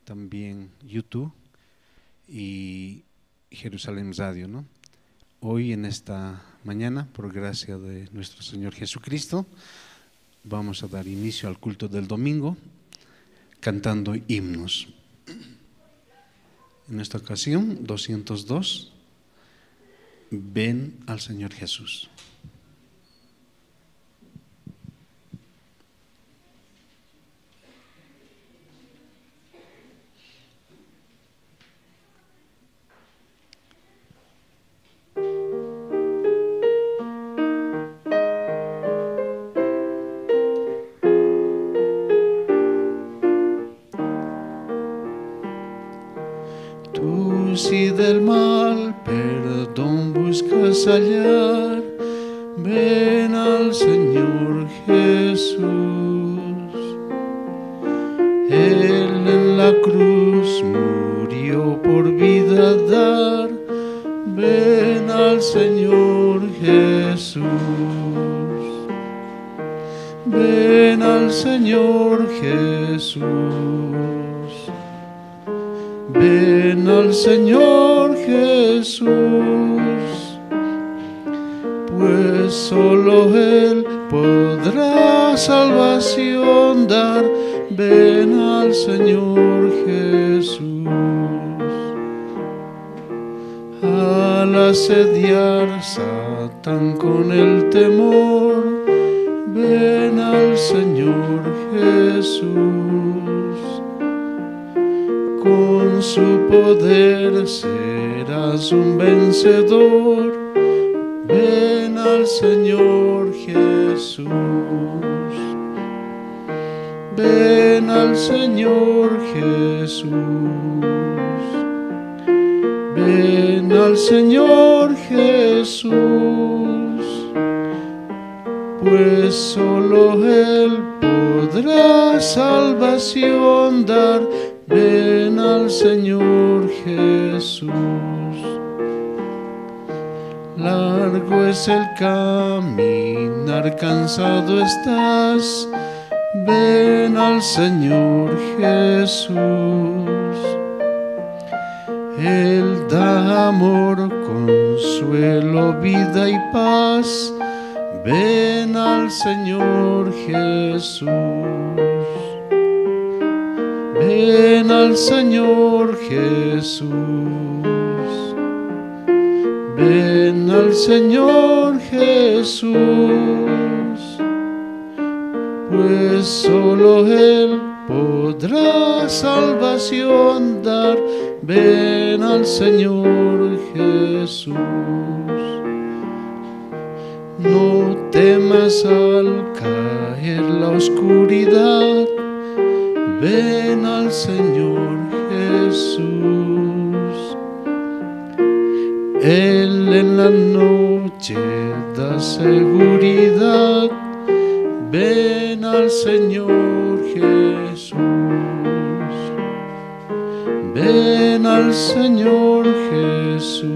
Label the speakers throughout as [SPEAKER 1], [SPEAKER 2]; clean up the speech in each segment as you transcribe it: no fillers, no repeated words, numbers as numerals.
[SPEAKER 1] también YouTube y Jerusalén Radio, ¿no? Hoy en esta mañana, por gracia de nuestro Señor Jesucristo, vamos a dar inicio al culto del domingo cantando himnos. En esta ocasión, 202, ven al Señor Jesús. Si del mal perdón buscas hallar, ven al Señor Jesús. Él en la cruz murió por vida dar, ven al Señor Jesús. Ven al Señor Jesús. Ven al Señor Jesús, pues solo Él podrá salvación dar. Ven al Señor Jesús. Al asediar Satán con el temor, ven al Señor Jesús. Con su poder serás un vencedor. Ven al Señor Jesús. Ven al Señor Jesús. Ven al Señor Jesús, pues solo Él podrá salvación dar. Ven al Señor Jesús. Largo es el caminar, cansado estás. Ven al Señor Jesús. Él da amor, consuelo, vida y paz. Ven al Señor Jesús. Ven al Señor Jesús. Ven al Señor Jesús, pues solo Él podrá salvación dar. Ven al Señor Jesús. No temas al caer la oscuridad. Ven al Señor Jesús. Él en la noche da seguridad. Ven al Señor Jesús. Ven al Señor Jesús.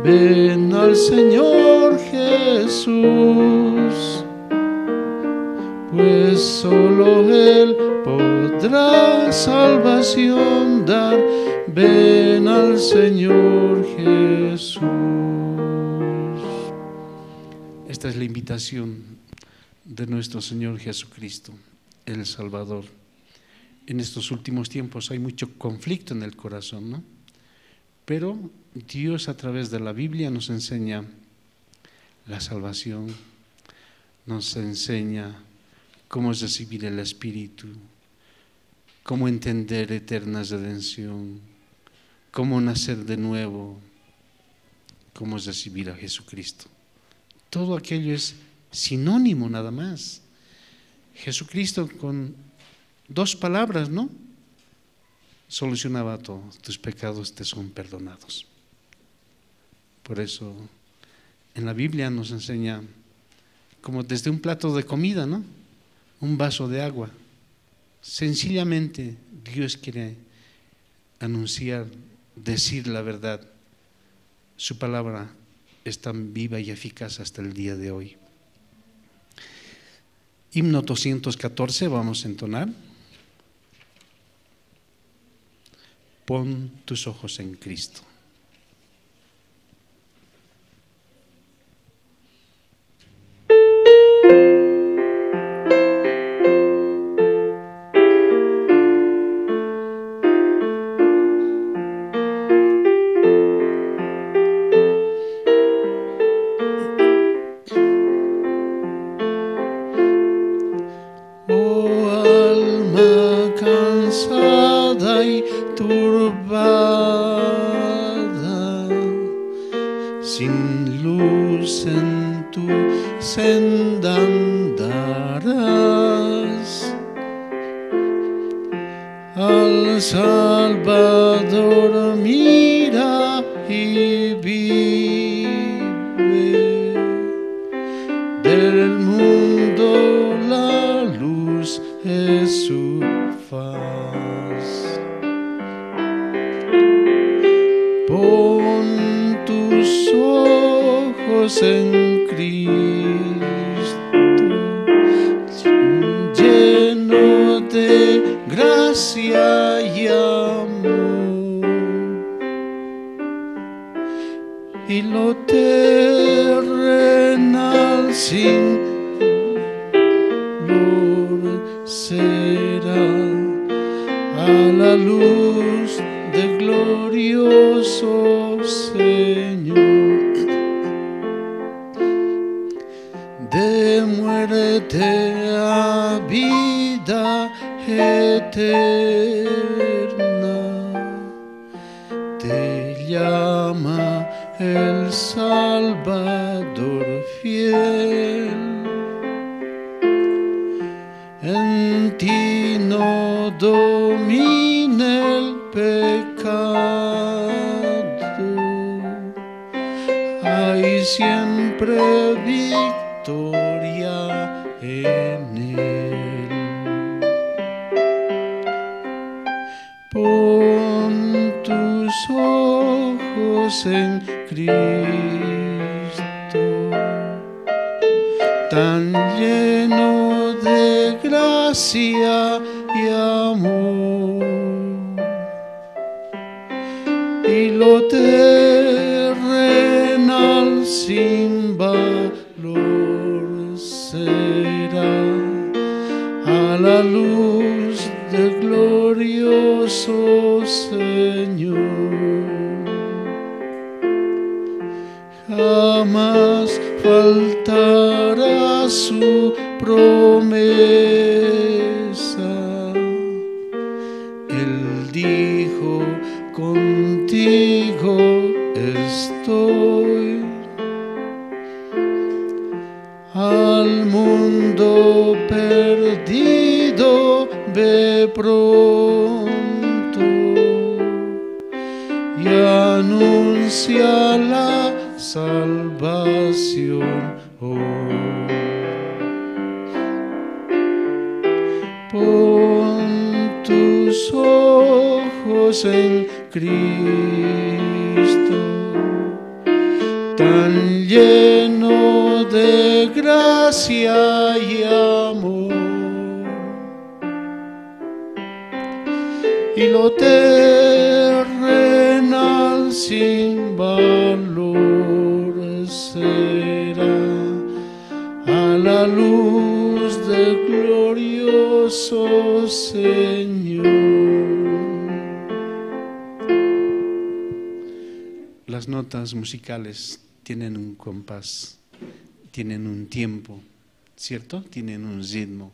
[SPEAKER 1] Ven al Señor Jesús, pues solo Él podrá salvación dar. Ven al Señor Jesús. Esta es la invitación de nuestro Señor Jesucristo, el Salvador. En estos últimos tiempos hay mucho conflicto en el corazón, ¿no? Pero Dios a través de la Biblia nos enseña la salvación, nos enseña cómo es recibir el Espíritu, cómo entender eterna redención, cómo nacer de nuevo, cómo es recibir a Jesucristo. Todo aquello es sinónimo nada más. Jesucristo con 2 palabras, ¿no?, solucionaba todo. Tus pecados te son perdonados. Por eso en la Biblia nos enseña como desde un plato de comida, ¿no?, un vaso de agua. Sencillamente Dios quiere anunciar, decir la verdad. Su palabra es tan viva y eficaz hasta el día de hoy. Himno 214 vamos a entonar. Pon tus ojos en Cristo.
[SPEAKER 2] Sin luz en tu senda andarás. Al Salvador mira y vive. Del mundo la luz es su faz. Pon tus ojos en Cristo, lleno de gracia y amor, y lo terrenal sin valor será a la luz del glorioso Señor. De muerte a vida eterna te llama el Salvador fiel. En ti no domina el pecado, hay siempre victoria en él. Pon tus ojos en Cristo, tan lleno de gracia y amor, y lo terrenal sin valor será a la luz del glorioso Señor. Jamás faltará su promesa. Él dijo: contigo estoy. Al mundo perdido ve pronto y anuncia la salvación hoy. Pon tus ojos en Cristo, tan lleno de gracia y amor, y lo terrenal sin valor será a la luz del glorioso Señor.
[SPEAKER 1] Las notas musicales tienen un compás, tienen un tiempo, ¿cierto? Tienen un ritmo.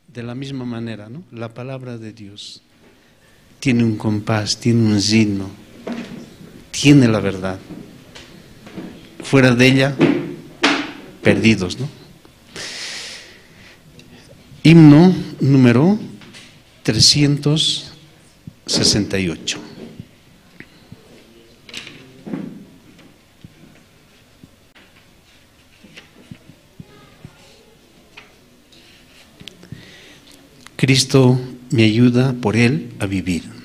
[SPEAKER 1] De la misma manera, ¿no? La palabra de Dios tiene un compás, tiene un ritmo, tiene la verdad. Fuera de ella, perdidos, ¿no? Himno número 368. Cristo me ayuda por Él a vivir.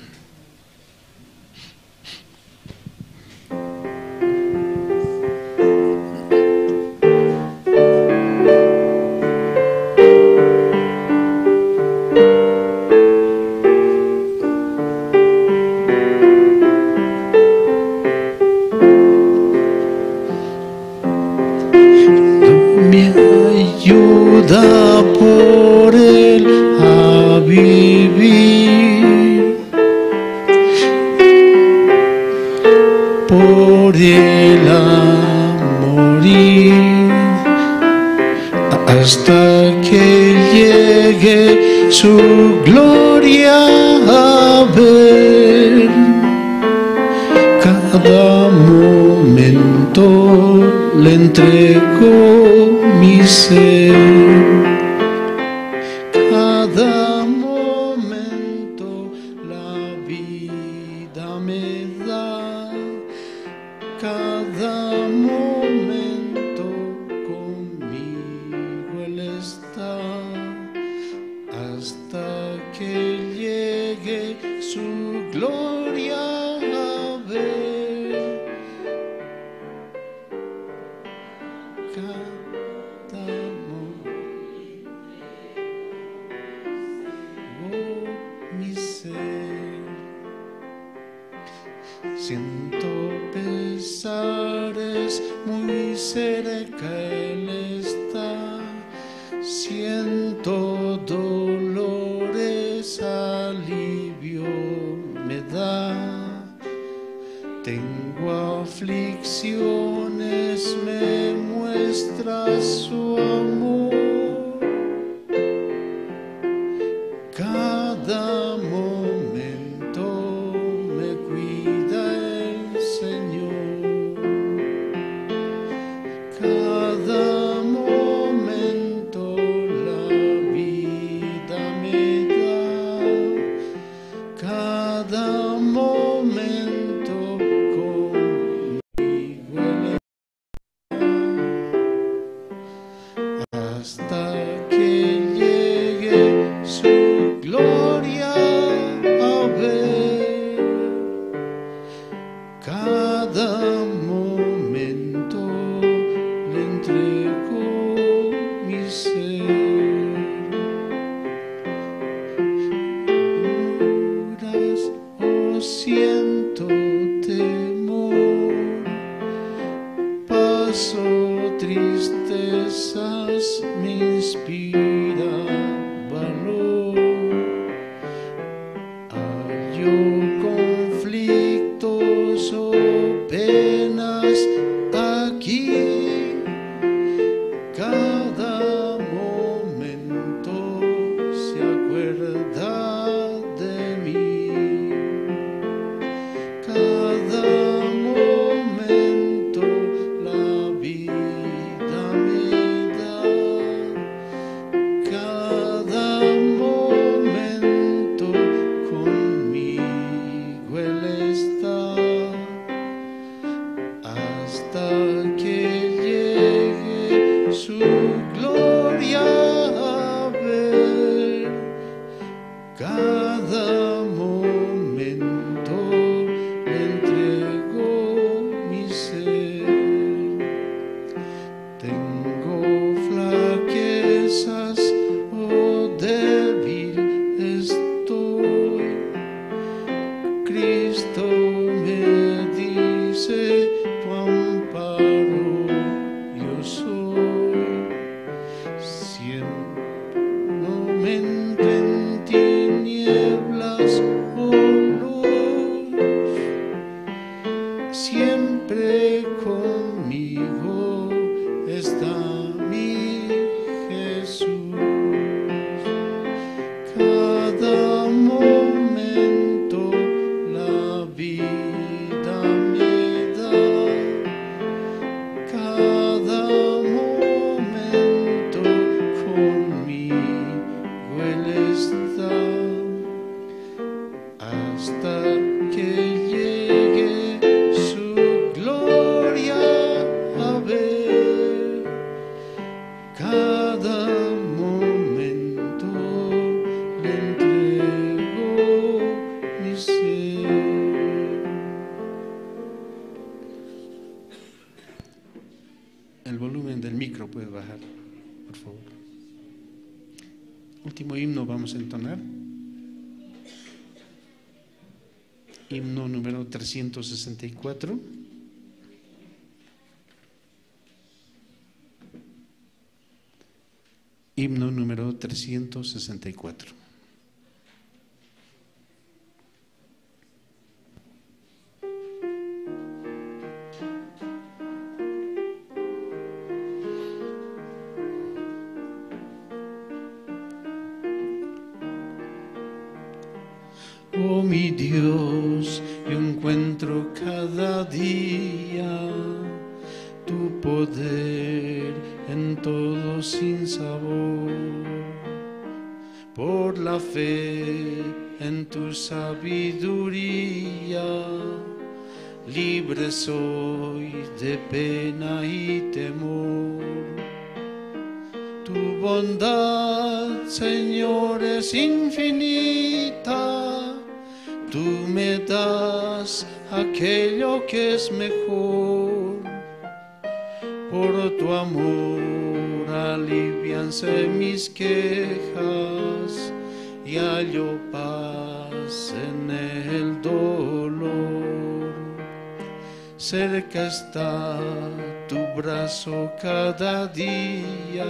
[SPEAKER 2] da por él a vivir, por él a morir, hasta que llegue su gloria a ver. Cada momento le entrego mi ser, cada momento la vida me da, cada momento conmigo Él está, hasta que llegue su gloria a ver. Mi ser, siento pesares, muy cerca Él está, siento dolores, alivio me da, tengo aflicciones, me muestra su amor. Cada momento me cuida el Señor, cada momento la vida me da, cada momento conmigo Él está, hasta que llegue su gloria a ver. Cada momento le entrego mi ser. Duras, oh, siento temor, paso tristezas, me inspira valor. Hallo conflictos o penas aquí, cada momento se acuerda de mí, cada momento la vida me da, cada momento conmigo Él está, hasta que llegue su gloria a ver. Cada momento le entrego mi ser, tengo flaquezas, oh, débil estoy, Cristo me dice, tu amparo yo soy, siempre no me entre en tinieblas o luz, siempre conmigo está mi Jesús, cada momento la vida me da, cada momento conmigo Él está, hasta que llegue su gloria a ver. Cada momento le entrego mi ser. El volumen del micro puede bajar, por favor. Último himno vamos a entonar. Himno número 364.
[SPEAKER 1] Himno número 364.
[SPEAKER 2] Oh mi Dios, yo encuentro cada día tu poder en todo sin sabor. Por la fe en tu sabiduría, libre soy de pena y temor. Tu bondad, Señor, es infinita. Tú me das aquello que es mejor. Por tu amor alivianse mis quejas y hallo paz en el dolor. Cerca está tu brazo cada día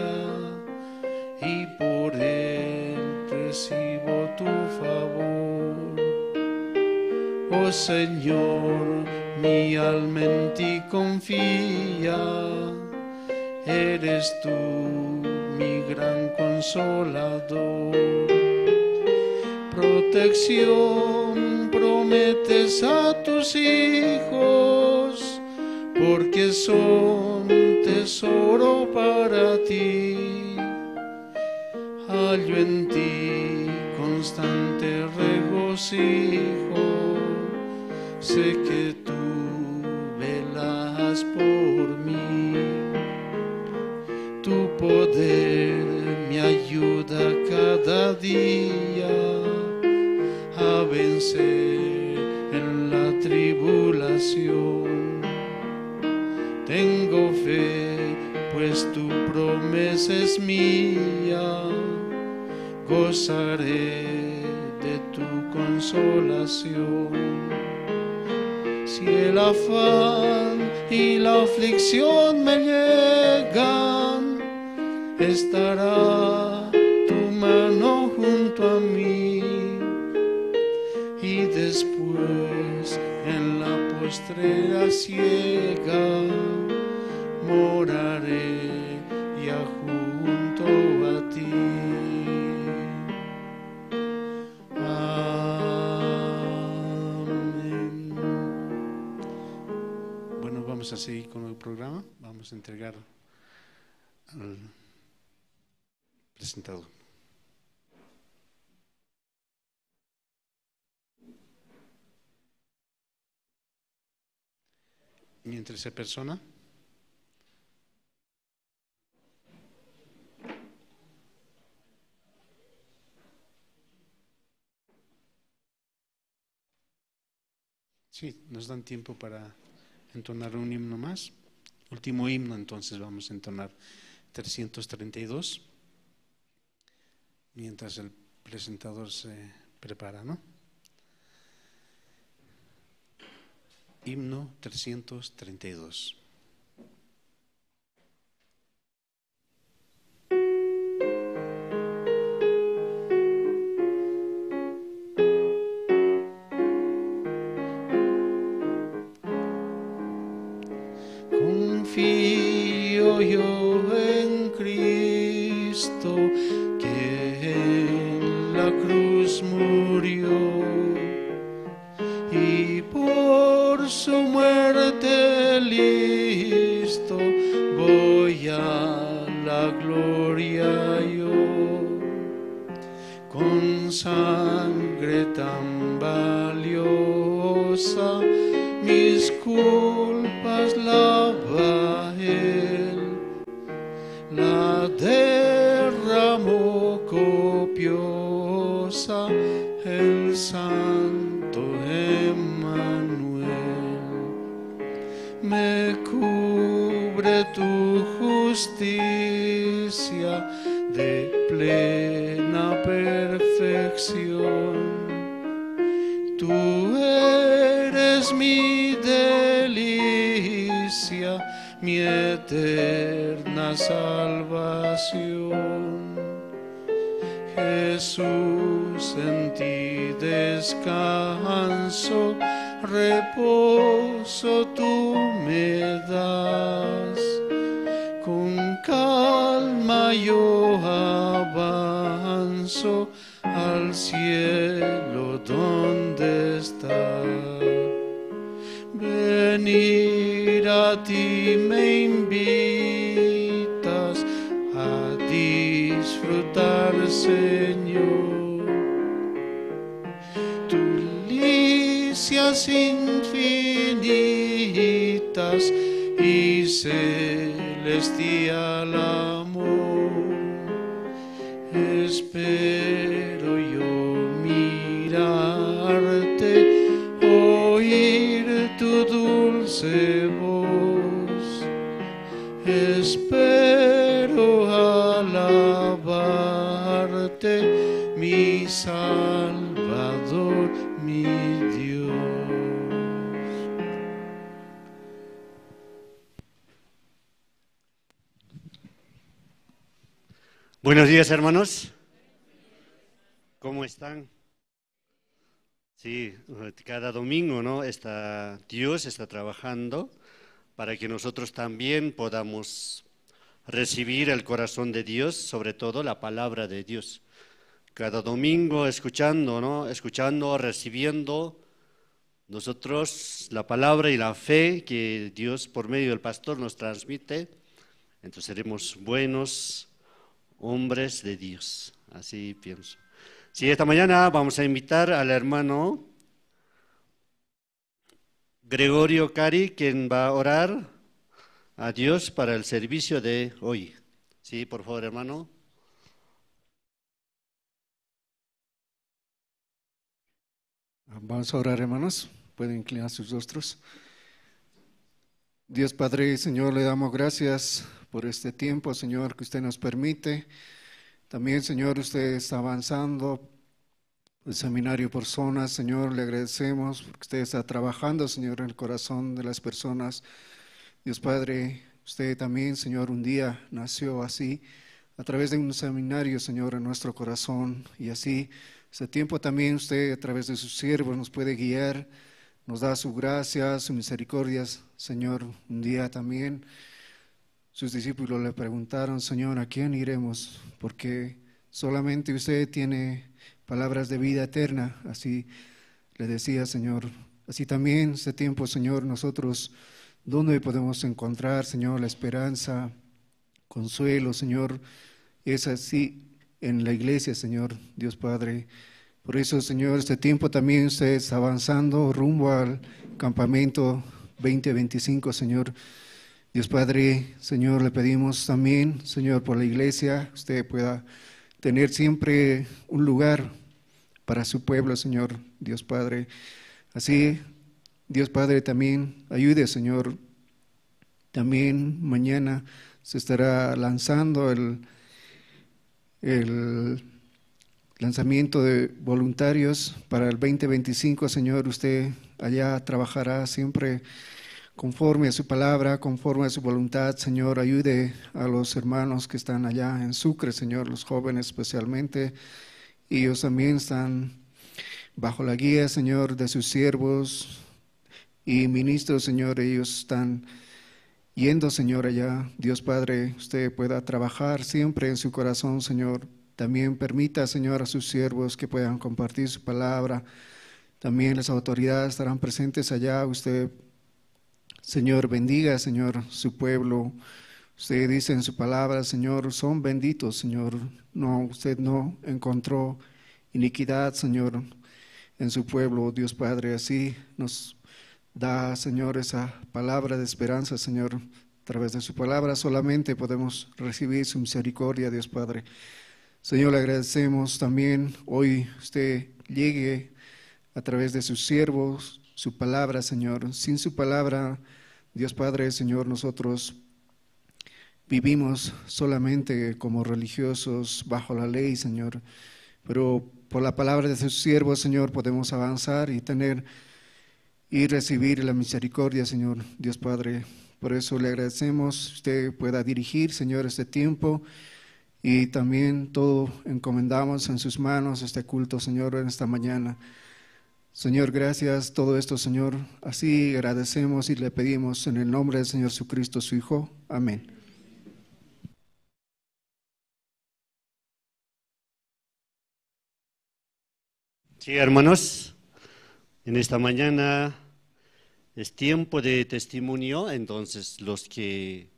[SPEAKER 2] y por él recibo tu favor. Oh Señor, mi alma en ti confía, eres tú mi gran consolador. Protección prometes a tus hijos, porque son tesoro para ti. Hallo en ti constante regocijo, sé que tú velas por mí. Tu poder me ayuda cada día a vencer en la tribulación. Tengo fe, pues tu promesa es mía, gozaré de tu consolación. Si el afán y la aflicción me llegan, estará tu mano junto a mí, y después en la postrera ciega moraré ya junto a ti.
[SPEAKER 1] Vamos a seguir con el programa. Vamos a entregar al presentador. Mientras se persona. Sí, nos dan tiempo para entonar un himno más. Último himno, entonces vamos a entonar 332 mientras el presentador se prepara, ¿no? Himno 332.
[SPEAKER 2] Confío yo en Cristo, que en la cruz murió, y por su muerte listo voy a la gloria yo. Con sangre tan valiosa mis culpas lava él, la derramó copiosa el santo Emmanuel. Me cubre tu justicia de plena perfección. Tú eres mi delicia, mi eterna salvación. Jesús, en ti descanso, reposo tú me das. Con calma yo avanzo al cielo donde está. Venir a ti me invitas a disfrutar, Señor, tus delicias infinitas y celestial amor. Espero yo mirarte, oír tu dulce voz. Espero alabarte, mi Salvador, mi Dios.
[SPEAKER 3] Buenos días, hermanos. ¿Cómo están? Sí, cada domingo, ¿no? Dios está trabajando para que nosotros también podamos recibir el corazón de Dios, sobre todo la palabra de Dios. Cada domingo escuchando, ¿no? Escuchando, recibiendo nosotros la palabra y la fe que Dios por medio del pastor nos transmite. Entonces seremos buenos hombres de Dios, así pienso. Sí, esta mañana vamos a invitar al hermano Gregorio Cari, quien va a orar a Dios para el servicio de hoy. Sí, por favor, hermano.
[SPEAKER 4] Vamos a orar, hermanos. Pueden inclinar sus rostros. Dios Padre y Señor, le damos gracias por este tiempo, Señor, que usted nos permite. También, Señor, usted está avanzando el seminario por zonas, Señor, le agradecemos porque usted está trabajando, Señor, en el corazón de las personas. Dios Padre, usted también, Señor, un día nació así, a través de un seminario, Señor, en nuestro corazón. Y así, ese tiempo también usted, a través de sus siervos, nos puede guiar, nos da su gracia, su misericordia, Señor. Un día también sus discípulos le preguntaron, Señor, ¿a quién iremos? Porque solamente usted tiene palabras de vida eterna. Así le decía, Señor. Así también este tiempo, Señor, nosotros, ¿dónde podemos encontrar, Señor, la esperanza, consuelo, Señor? Es así en la iglesia, Señor, Dios Padre. Por eso, Señor, este tiempo también usted está avanzando rumbo al campamento 2025, Señor. Dios Padre, Señor, le pedimos también, Señor, por la iglesia, usted pueda tener siempre un lugar para su pueblo, Señor, Dios Padre. Así, Dios Padre, también ayude, Señor. También mañana se estará lanzando el lanzamiento de voluntarios para el 2025, Señor. Usted allá trabajará siempre conforme a su palabra, conforme a su voluntad, Señor. Ayude a los hermanos que están allá en Sucre, Señor, los jóvenes especialmente. Ellos también están bajo la guía, Señor, de sus siervos y ministros, Señor. Ellos están yendo, Señor, allá. Dios Padre, usted pueda trabajar siempre en su corazón, Señor. También permita, Señor, a sus siervos que puedan compartir su palabra. También las autoridades estarán presentes allá. Usted, Señor, bendiga, Señor, su pueblo. Usted dice en su palabra, Señor, son benditos, Señor. No, usted no encontró iniquidad, Señor, en su pueblo, Dios Padre. Así nos da, Señor, esa palabra de esperanza, Señor. A través de su palabra solamente podemos recibir su misericordia, Dios Padre. Señor, le agradecemos también hoy usted llegue a través de sus siervos, su palabra, Señor. Sin su palabra, Dios Padre, Señor, nosotros vivimos solamente como religiosos bajo la ley, Señor. Pero por la palabra de sus siervos, Señor, podemos avanzar y recibir la misericordia, Señor, Dios Padre. Por eso le agradecemos, usted pueda dirigir, Señor, este tiempo y también todo encomendamos en sus manos este culto, Señor, en esta mañana. Señor, gracias, todo esto, Señor, así agradecemos y le pedimos en el nombre del Señor Jesucristo, su Hijo. Amén.
[SPEAKER 3] Sí, hermanos, en esta mañana es tiempo de testimonio, entonces los que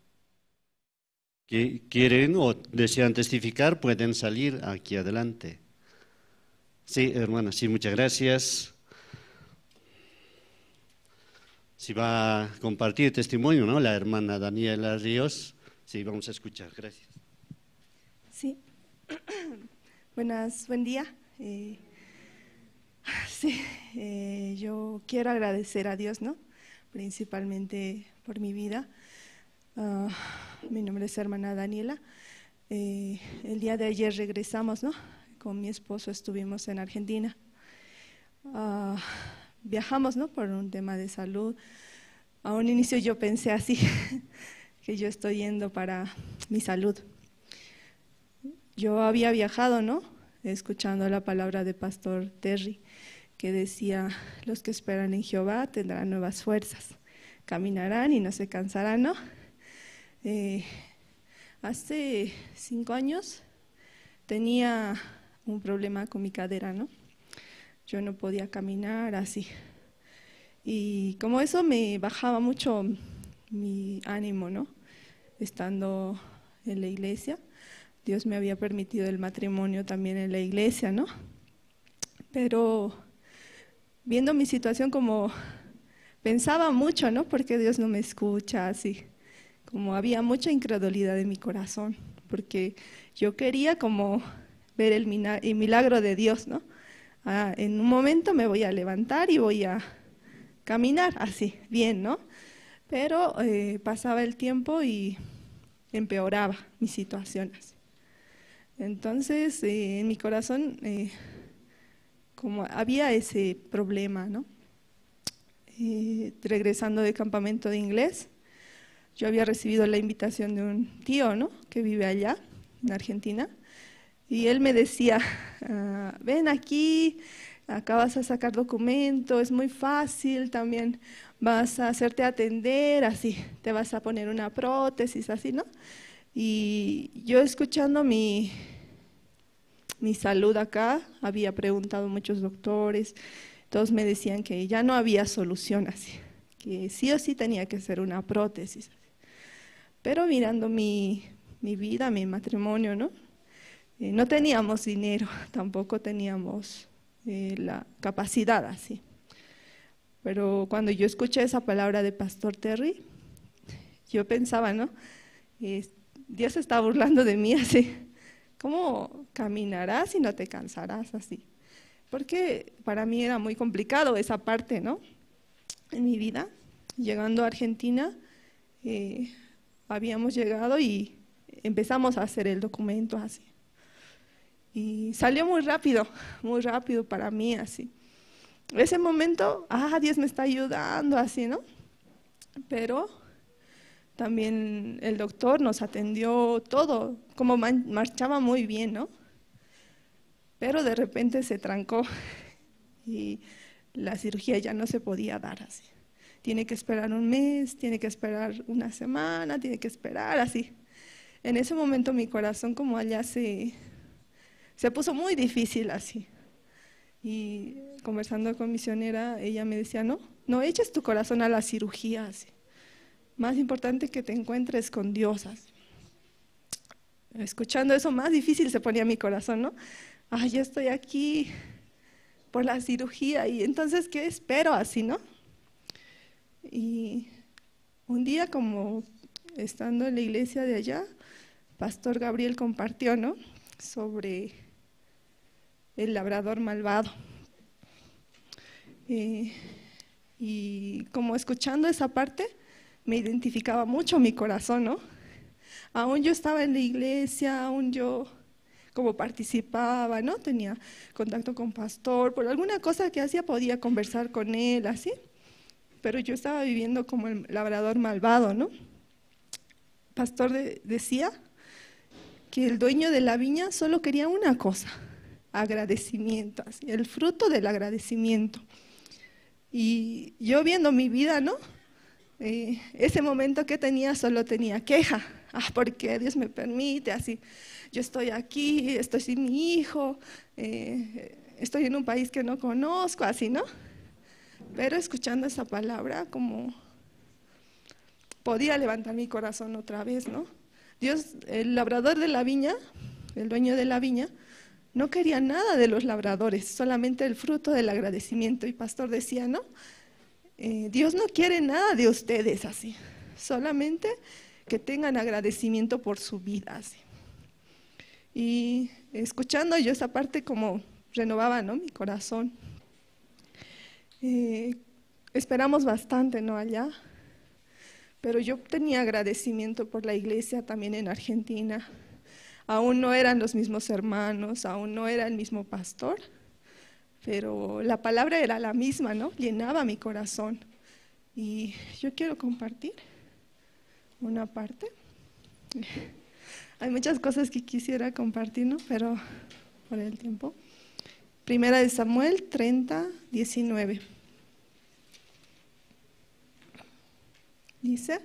[SPEAKER 3] quieren o desean testificar pueden salir aquí adelante. Sí, hermana, sí, muchas gracias. Si va a compartir testimonio, ¿no? La hermana Daniela Ríos, sí, vamos a escuchar, gracias.
[SPEAKER 5] Sí, buen día. Yo quiero agradecer a Dios, ¿no? Principalmente por mi vida. Mi nombre es hermana Daniela. El día de ayer regresamos, ¿no? Con mi esposo estuvimos en Argentina. Viajamos, ¿no? Por un tema de salud. A un inicio yo pensé así, que yo estoy yendo para mi salud. Yo había viajado, ¿no? Escuchando la palabra de Pastor Terry, que decía, los que esperan en Jehová tendrán nuevas fuerzas, caminarán y no se cansarán, ¿no? Hace 5 años tenía un problema con mi cadera, ¿no? Yo no podía caminar así. Y como eso me bajaba mucho mi ánimo, ¿no? Estando en la iglesia, Dios me había permitido el matrimonio también en la iglesia, ¿no? Pero viendo mi situación como pensaba mucho, ¿no? Porque Dios no me escucha, así. Como había mucha incredulidad en mi corazón, porque yo quería como ver el milagro de Dios, ¿no? En un momento me voy a levantar y voy a caminar así, bien, ¿no? Pero pasaba el tiempo y empeoraba mi situación así. Entonces, en mi corazón, como había ese problema, ¿no? Regresando de campamento de inglés, yo había recibido la invitación de un tío, ¿no? Que vive allá, en Argentina, y él me decía, ven aquí, acá vas a sacar documento, es muy fácil, también vas a hacerte atender, así, te vas a poner una prótesis, así, ¿no? Y yo escuchando mi salud acá, había preguntado a muchos doctores, todos me decían que ya no había solución así, que sí o sí tenía que ser una prótesis. Pero mirando mi vida, mi matrimonio, ¿no? No teníamos dinero, tampoco teníamos la capacidad así. Pero cuando yo escuché esa palabra de Pastor Terry, yo pensaba, ¿no? Dios se está burlando de mí así. ¿Cómo caminarás y no te cansarás así? Porque para mí era muy complicado esa parte, ¿no? En mi vida, llegando a Argentina, habíamos llegado y empezamos a hacer el documento así. Y salió muy rápido para mí así. Ese momento, Dios me está ayudando así, ¿no? Pero también el doctor nos atendió todo, como marchaba muy bien, ¿no? Pero de repente se trancó y la cirugía ya no se podía dar así. Tiene que esperar un mes, tiene que esperar una semana, tiene que esperar así. En ese momento mi corazón como allá se puso muy difícil así. Y conversando con misionera, ella me decía, no eches tu corazón a la cirugía así. Más importante que te encuentres con Dios así. Escuchando eso, más difícil se ponía mi corazón, ¿no? Ya estoy aquí por la cirugía y entonces, ¿qué espero así, no? Y un día, como estando en la iglesia de allá, Pastor Gabriel compartió, ¿no? Sobre el labrador malvado. Y como escuchando esa parte, me identificaba mucho mi corazón, ¿no? Aún yo estaba en la iglesia, aún yo como participaba, ¿no? Tenía contacto con pastor, por alguna cosa que hacía podía conversar con él, así. pero yo estaba viviendo como el labrador malvado, ¿no? Pastor decía que el dueño de la viña solo quería una cosa, agradecimiento, así, el fruto del agradecimiento. Y yo viendo mi vida, ¿no? Ese momento que tenía solo tenía queja. ¿Por qué Dios me permite? Así, yo estoy aquí, estoy sin mi hijo, estoy en un país que no conozco, así, ¿no? Pero escuchando esa palabra, como podía levantar mi corazón otra vez, ¿no? Dios, el labrador de la viña, el dueño de la viña, no quería nada de los labradores, solamente el fruto del agradecimiento. Y pastor decía, ¿no? Dios no quiere nada de ustedes así, solamente que tengan agradecimiento por su vida así. Y escuchando yo esa parte como renovaba, ¿no? Mi corazón. Esperamos bastante, ¿no? Allá. Pero yo tenía agradecimiento por la iglesia también en Argentina. Aún no eran los mismos hermanos, aún no era el mismo pastor, pero la palabra era la misma, ¿no? Llenaba mi corazón. Y yo quiero compartir una parte. Hay muchas cosas que quisiera compartir, ¿no? Pero por el tiempo. Primera de Samuel 30, 19. Dice,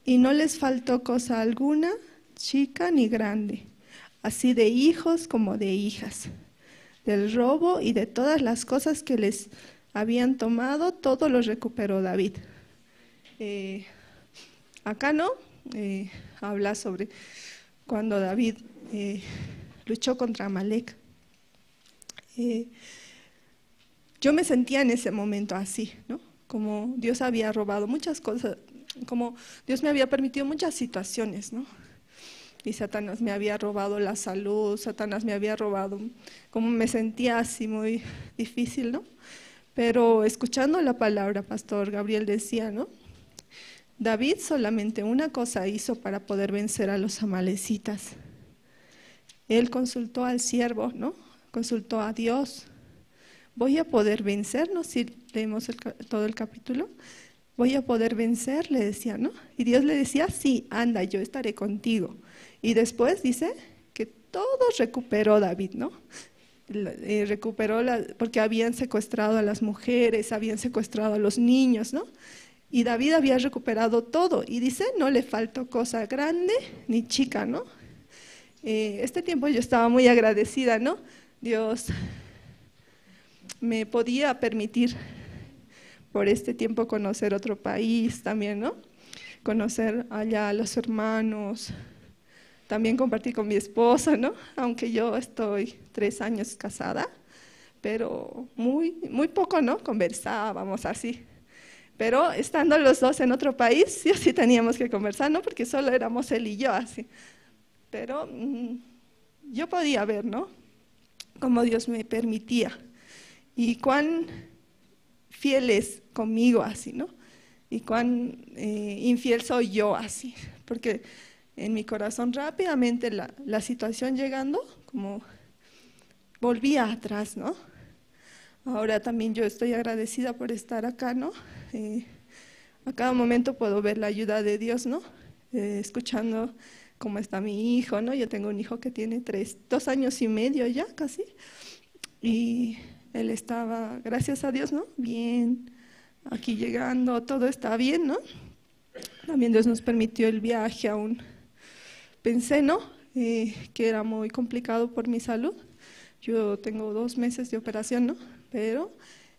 [SPEAKER 5] y no les faltó cosa alguna, chica ni grande, así de hijos como de hijas. Del robo y de todas las cosas que les habían tomado, todo lo recuperó David. Acá no, habla sobre cuando David luchó contra Amalek. Yo me sentía en ese momento así, ¿no? Como Dios había robado muchas cosas, como Dios me había permitido muchas situaciones, ¿no? Y Satanás me había robado la salud, Satanás me había robado, como me sentía así muy difícil, ¿no? Pero escuchando la palabra, Pastor Gabriel decía, ¿no? David solamente una cosa hizo para poder vencer a los amalecitas. Él consultó al siervo, ¿no? Consultó a Dios. ¿Voy a poder vencernos? Si leemos todo el capítulo, voy a poder vencer, le decía, ¿no? Y Dios le decía, sí, anda, yo estaré contigo. Y después dice que todo recuperó David, ¿no? Recuperó, porque habían secuestrado a las mujeres, habían secuestrado a los niños, ¿no? Y David había recuperado todo. Y dice, no le faltó cosa grande ni chica, ¿no? Este tiempo yo estaba muy agradecida, ¿no? Dios me podía permitir por este tiempo conocer otro país también, ¿no? Conocer allá a los hermanos, también compartir con mi esposa, ¿no? Aunque yo estoy 3 años casada, pero muy poco, ¿no? Conversábamos así. Pero estando los dos en otro país, sí o sí teníamos que conversar, ¿no? Porque solo éramos él y yo así. Pero yo podía ver, ¿no? Cómo Dios me permitía. Y cuán fiel es conmigo así, ¿no? Y cuán infiel soy yo así. Porque en mi corazón rápidamente la situación llegando, como volvía atrás, ¿no? Ahora también yo estoy agradecida por estar acá, ¿no? A cada momento puedo ver la ayuda de Dios, ¿no? Escuchando cómo está mi hijo, ¿no? Yo tengo un hijo que tiene 2 años y medio ya casi, y él estaba, gracias a Dios, ¿no? Bien, aquí llegando, todo está bien, ¿no? También Dios nos permitió el viaje aún. Pensé, ¿no? Que era muy complicado por mi salud. Yo tengo 2 meses de operación, ¿no? Pero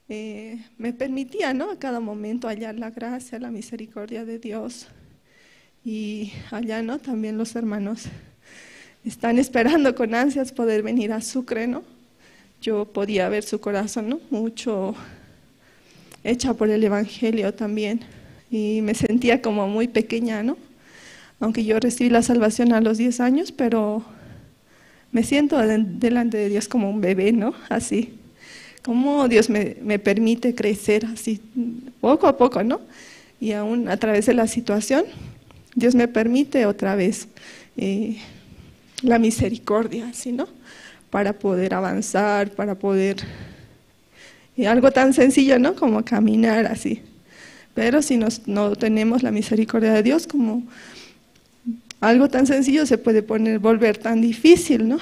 [SPEAKER 5] me permitía, ¿no? A cada momento hallar la gracia, la misericordia de Dios. Y allá, ¿no? También los hermanos están esperando con ansias poder venir a Sucre, ¿no? Yo podía ver su corazón, ¿no? Mucho hecha por el Evangelio también. Y me sentía como muy pequeña, ¿no? Aunque yo recibí la salvación a los 10 años, pero me siento delante de Dios como un bebé, ¿no? Así, como Dios me permite crecer así, poco a poco, ¿no? Y aún a través de la situación, Dios me permite otra vez la misericordia, así, ¿no? Para poder avanzar, para poder, algo tan sencillo, ¿no? Como caminar así. Pero si no tenemos la misericordia de Dios, como algo tan sencillo se puede volver tan difícil, ¿no?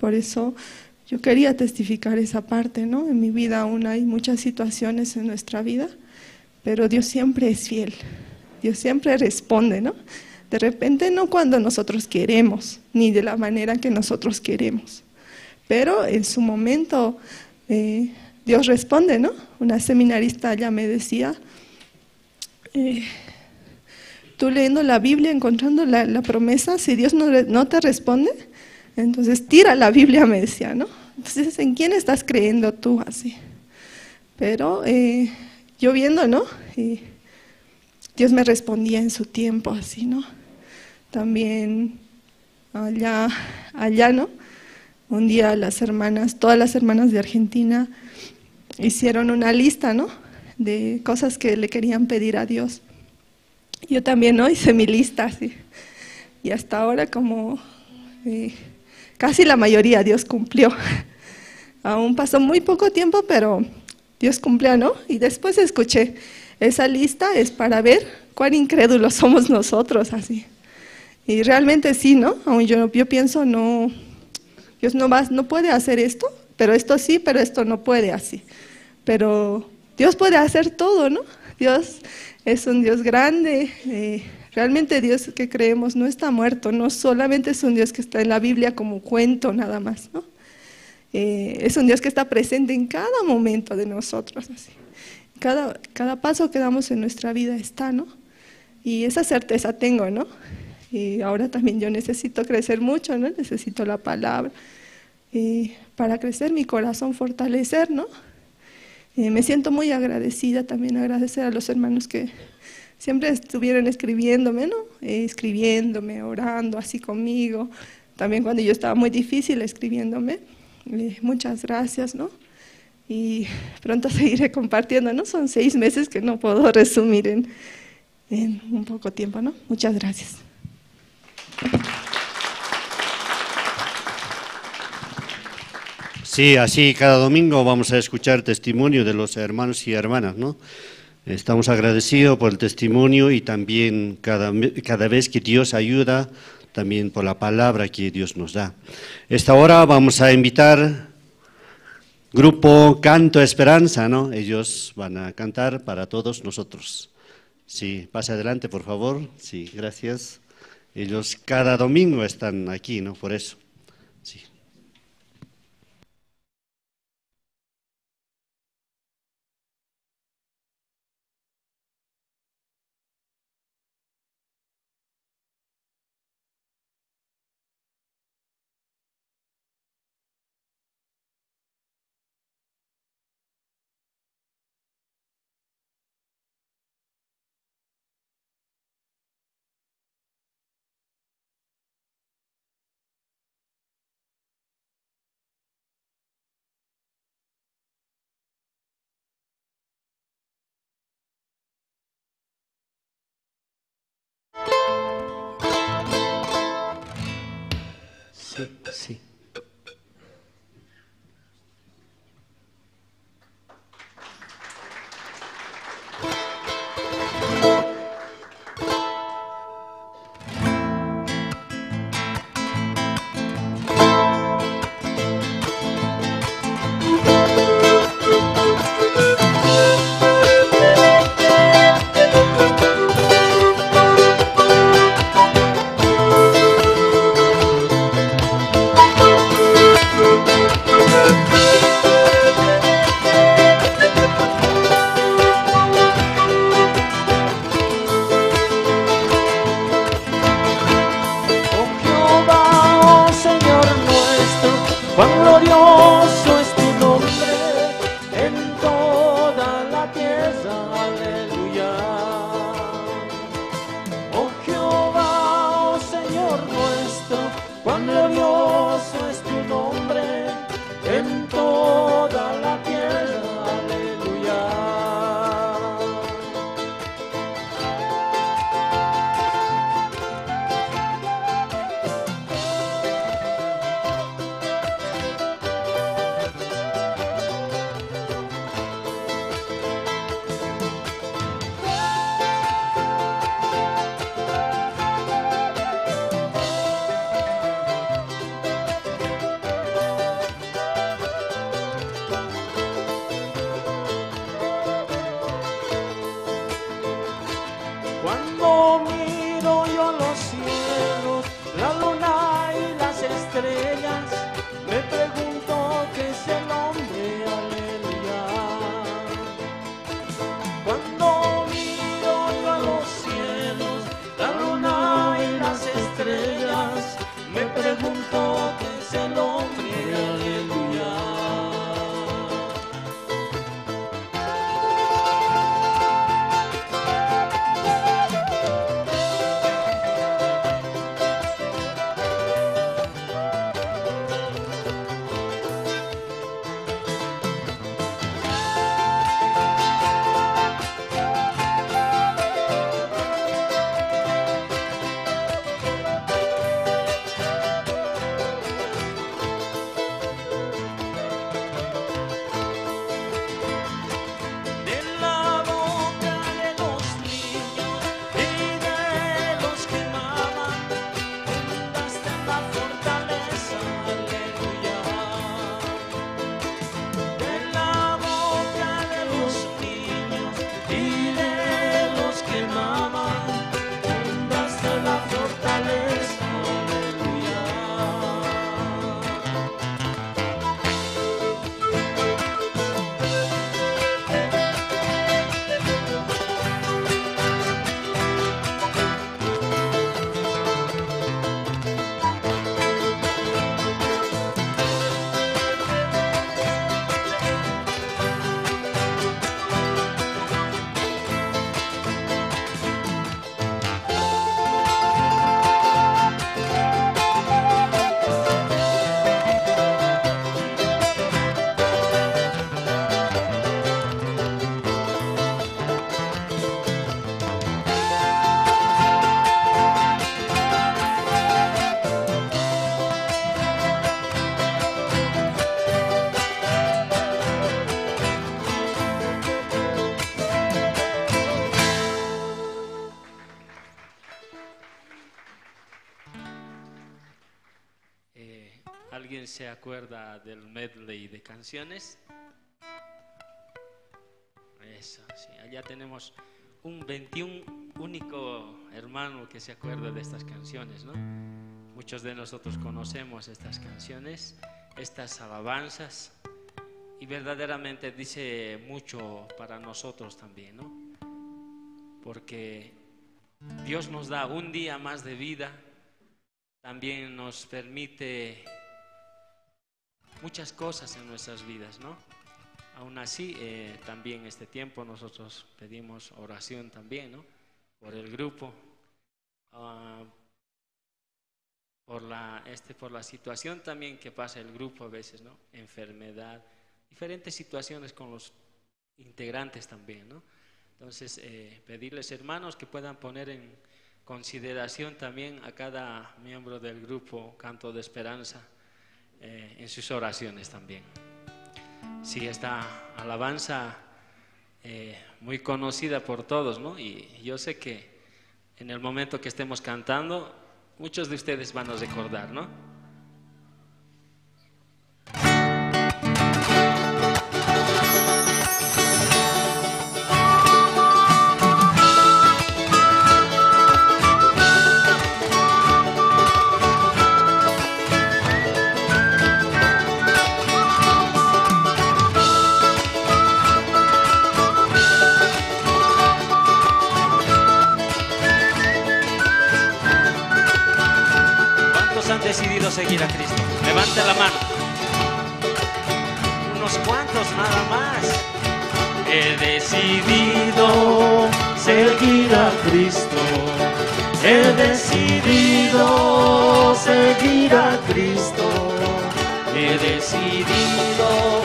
[SPEAKER 5] Por eso yo quería testificar esa parte, ¿no? En mi vida aún hay muchas situaciones en nuestra vida, pero Dios siempre es fiel, Dios siempre responde, ¿no? De repente no cuando nosotros queremos, ni de la manera que nosotros queremos, pero en su momento Dios responde, ¿no? Una seminarista ya me decía, tú leyendo la Biblia, encontrando la promesa, si Dios no te responde, entonces tira la Biblia, me decía, ¿no? Entonces, ¿en quién estás creyendo tú así? Pero yo viendo, ¿no? Y Dios me respondía en su tiempo, así, ¿no? También allá, ¿no? Un día todas las hermanas de Argentina hicieron una lista, ¿no? De cosas que le querían pedir a Dios. Yo también, ¿no? Hice mi lista, así. Y hasta ahora como casi la mayoría Dios cumplió. Aún pasó muy poco tiempo, pero Dios cumplió, ¿no? Y después escuché, esa lista es para ver cuán incrédulos somos nosotros, así. Y realmente sí, ¿no? Aún yo pienso, no, Dios no puede hacer esto, pero esto sí, pero esto no puede así. Pero Dios puede hacer todo, ¿no? Dios es un Dios grande, realmente Dios que creemos no está muerto, no solamente es un Dios que está en la Biblia como cuento nada más, ¿no? Es un Dios que está presente en cada momento de nosotros, así. Cada paso que damos en nuestra vida está, ¿no? Y esa certeza tengo, ¿no? Y ahora también yo necesito crecer mucho, ¿no? Necesito la palabra para crecer mi corazón, fortalecer, ¿no? Me siento muy agradecida, también agradecer a los hermanos que siempre estuvieron escribiéndome, ¿no? Escribiéndome, orando así conmigo, también cuando yo estaba muy difícil escribiéndome. Muchas gracias, ¿no? Y pronto seguiré compartiendo, ¿no? Son 6 meses que no puedo resumir en un poco tiempo, ¿no? Muchas gracias.
[SPEAKER 3] Sí, así cada domingo vamos a escuchar testimonio de los hermanos y hermanas, ¿no? Estamos agradecidos por el testimonio y también cada vez que Dios ayuda, también por la palabra que Dios nos da. Esta hora vamos a invitar grupo Canto Esperanza, ¿no? Ellos van a cantar para todos nosotros. Sí, pase adelante, por favor. Sí, gracias. Ellos cada domingo están aquí, ¿no? Por eso. Sí. Sí, sí.
[SPEAKER 6] ¿Alguien se acuerda del medley de canciones? Eso, sí. Allá tenemos un 21 único hermano que se acuerda de estas canciones, ¿no? Muchos de nosotros conocemos estas canciones, estas alabanzas, y verdaderamente dice mucho para nosotros también, ¿no? Porque Dios nos da un día más de vida, también nos permite muchas cosas en nuestras vidas, ¿no? Aún así, también este tiempo nosotros pedimos oración también, ¿no? Por el grupo, por la situación también que pasa el grupo a veces, ¿no? Enfermedad, diferentes situaciones con los integrantes también, ¿no? Entonces, pedirles, hermanos, que puedan poner en consideración también a cada miembro del grupo Canto de Esperanza en sus oraciones también. Sí, esta alabanza muy conocida por todos, ¿no? Y yo sé que en el momento que estemos cantando, muchos de ustedes van a recordar, ¿no? Decidido seguir a Cristo. Levante la mano. Unos cuantos nada más. He decidido seguir a Cristo. He decidido seguir a Cristo. He decidido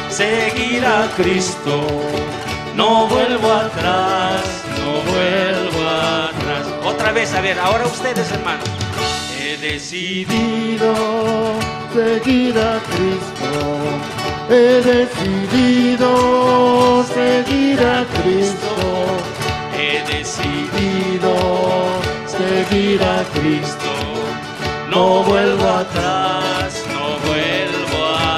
[SPEAKER 6] seguir a Cristo. No vuelvo atrás, no vuelvo atrás. Otra vez, a ver, ahora ustedes, hermanos. He decidido seguir a Cristo, he decidido seguir a Cristo, he decidido seguir a Cristo, no vuelvo atrás, no vuelvo atrás.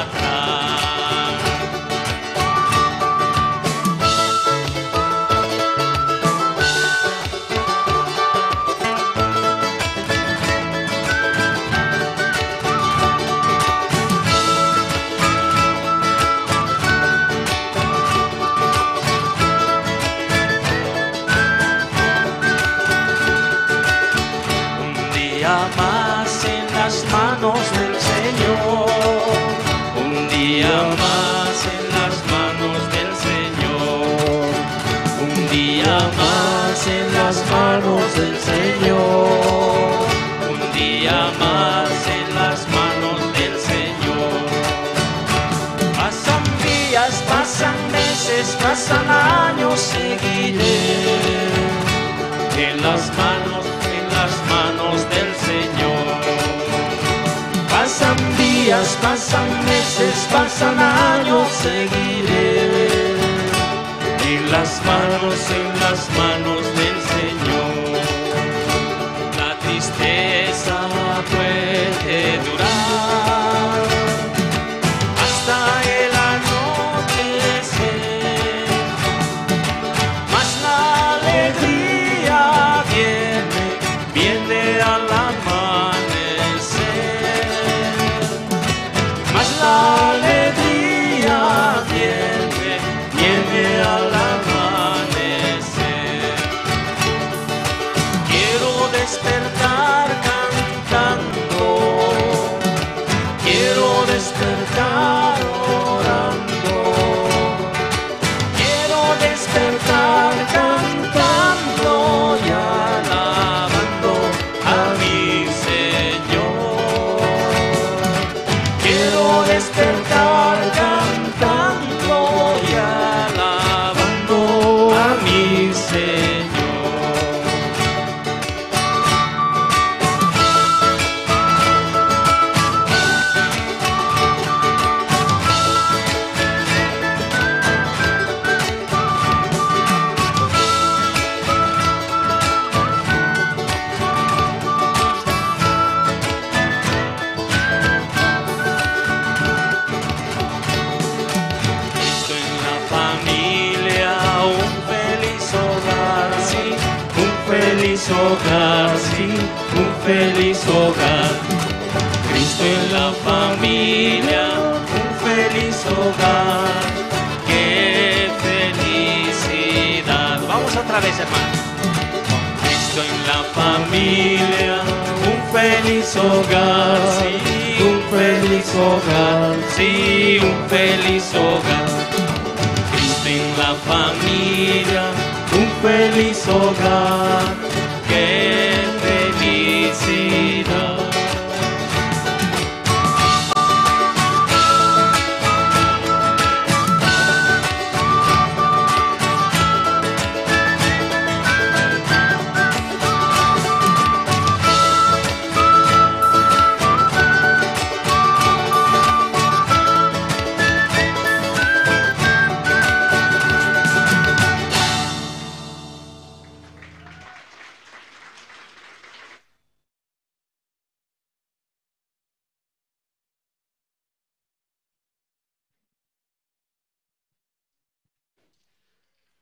[SPEAKER 6] Más en las manos del Señor, un día más en las manos del Señor, un día más en las manos del Señor, un día más en las manos del Señor. Pasan días, pasan meses, pasan años, seguiré en las manos del Señor. Pasan días, pasan meses, pasan años, seguiré en las manos del Señor. La tristeza puede durar hasta el anochecer, mas la alegría viene al amanecer, mas la alegría viene al amanecer. hogar, sí, un feliz hogar. Cristo en la familia, un feliz hogar. ¡Qué felicidad! Vamos otra vez, hermano. Cristo en la familia, un feliz hogar, sí, un feliz hogar, sí, un feliz hogar. Cristo en la familia, un feliz hogar, qué felicidad.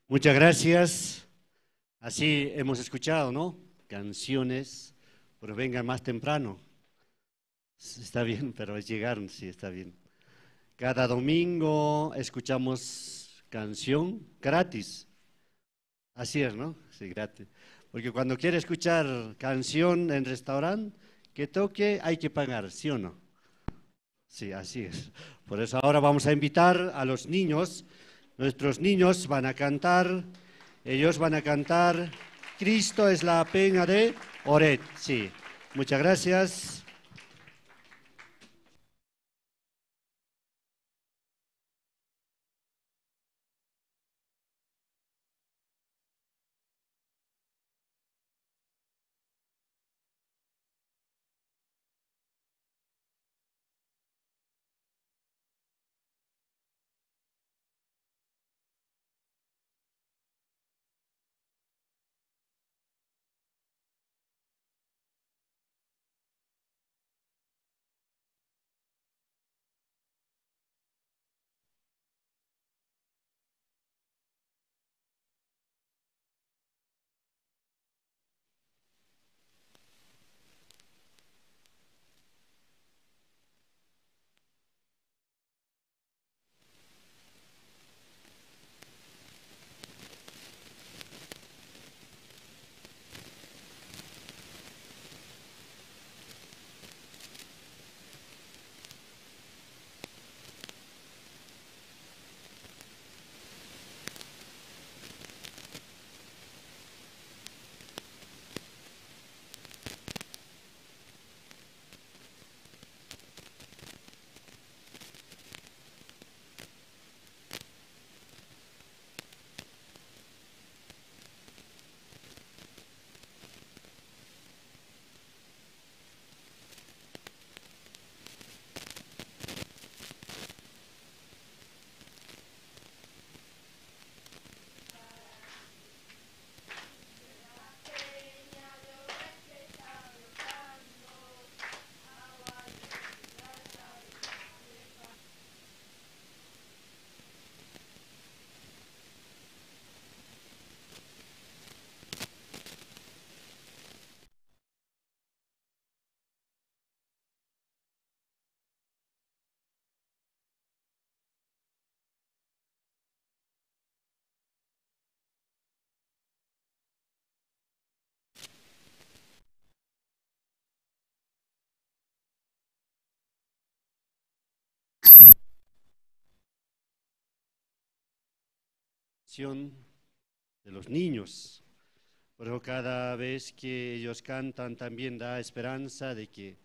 [SPEAKER 3] Muchas gracias. Así hemos escuchado, ¿no? Canciones, pero vengan más temprano. Está bien, pero llegaron, sí, está bien. Cada domingo escuchamos canción gratis. Así es, ¿no? Sí, gratis. Porque cuando quiere escuchar canción en restaurante, que toque, hay que pagar, ¿sí o no? Sí, así es. Por eso ahora vamos a invitar a los niños. Nuestros niños van a cantar, ellos van a cantar Cristo es la peña de Oret. Sí, muchas gracias. De los niños. Por eso cada vez que ellos cantan también da esperanza de que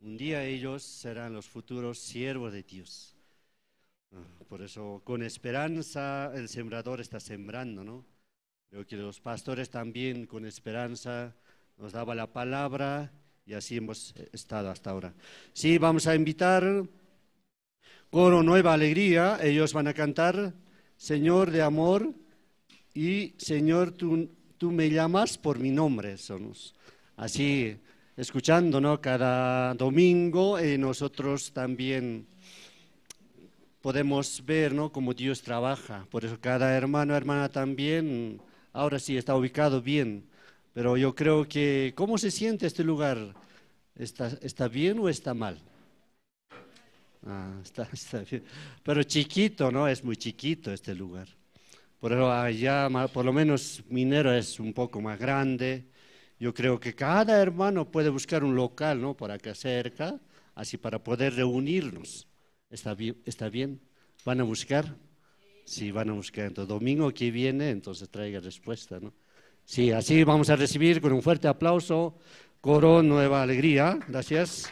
[SPEAKER 3] un día ellos serán los futuros siervos de Dios. Por eso con esperanza el sembrador está sembrando, ¿no? Creo que los pastores también con esperanza nos daba la palabra y así hemos estado hasta ahora. Sí, vamos a invitar coro Nueva Alegría, ellos van a cantar Señor de amor y Señor, tú me llamas por mi nombre. Somos así, escuchando, ¿no? Cada domingo nosotros también podemos ver, ¿no? Cómo Dios trabaja. Por eso cada hermano, hermana también, ahora sí está ubicado bien, Pero yo creo que, ¿cómo se siente este lugar? ¿Está bien o está mal? Está bien. Pero chiquito, ¿no? Es muy chiquito este lugar. Por eso allá, por lo menos Minero es un poco más grande. Yo creo que cada hermano puede buscar un local, ¿no? Por acá cerca, así para poder reunirnos. ¿Está bien? ¿Está bien? ¿Van a buscar? Sí, van a buscar. Entonces, domingo que viene, entonces traiga respuesta, ¿no? Sí, así vamos a recibir con un fuerte aplauso Coro Nueva Alegría. Gracias.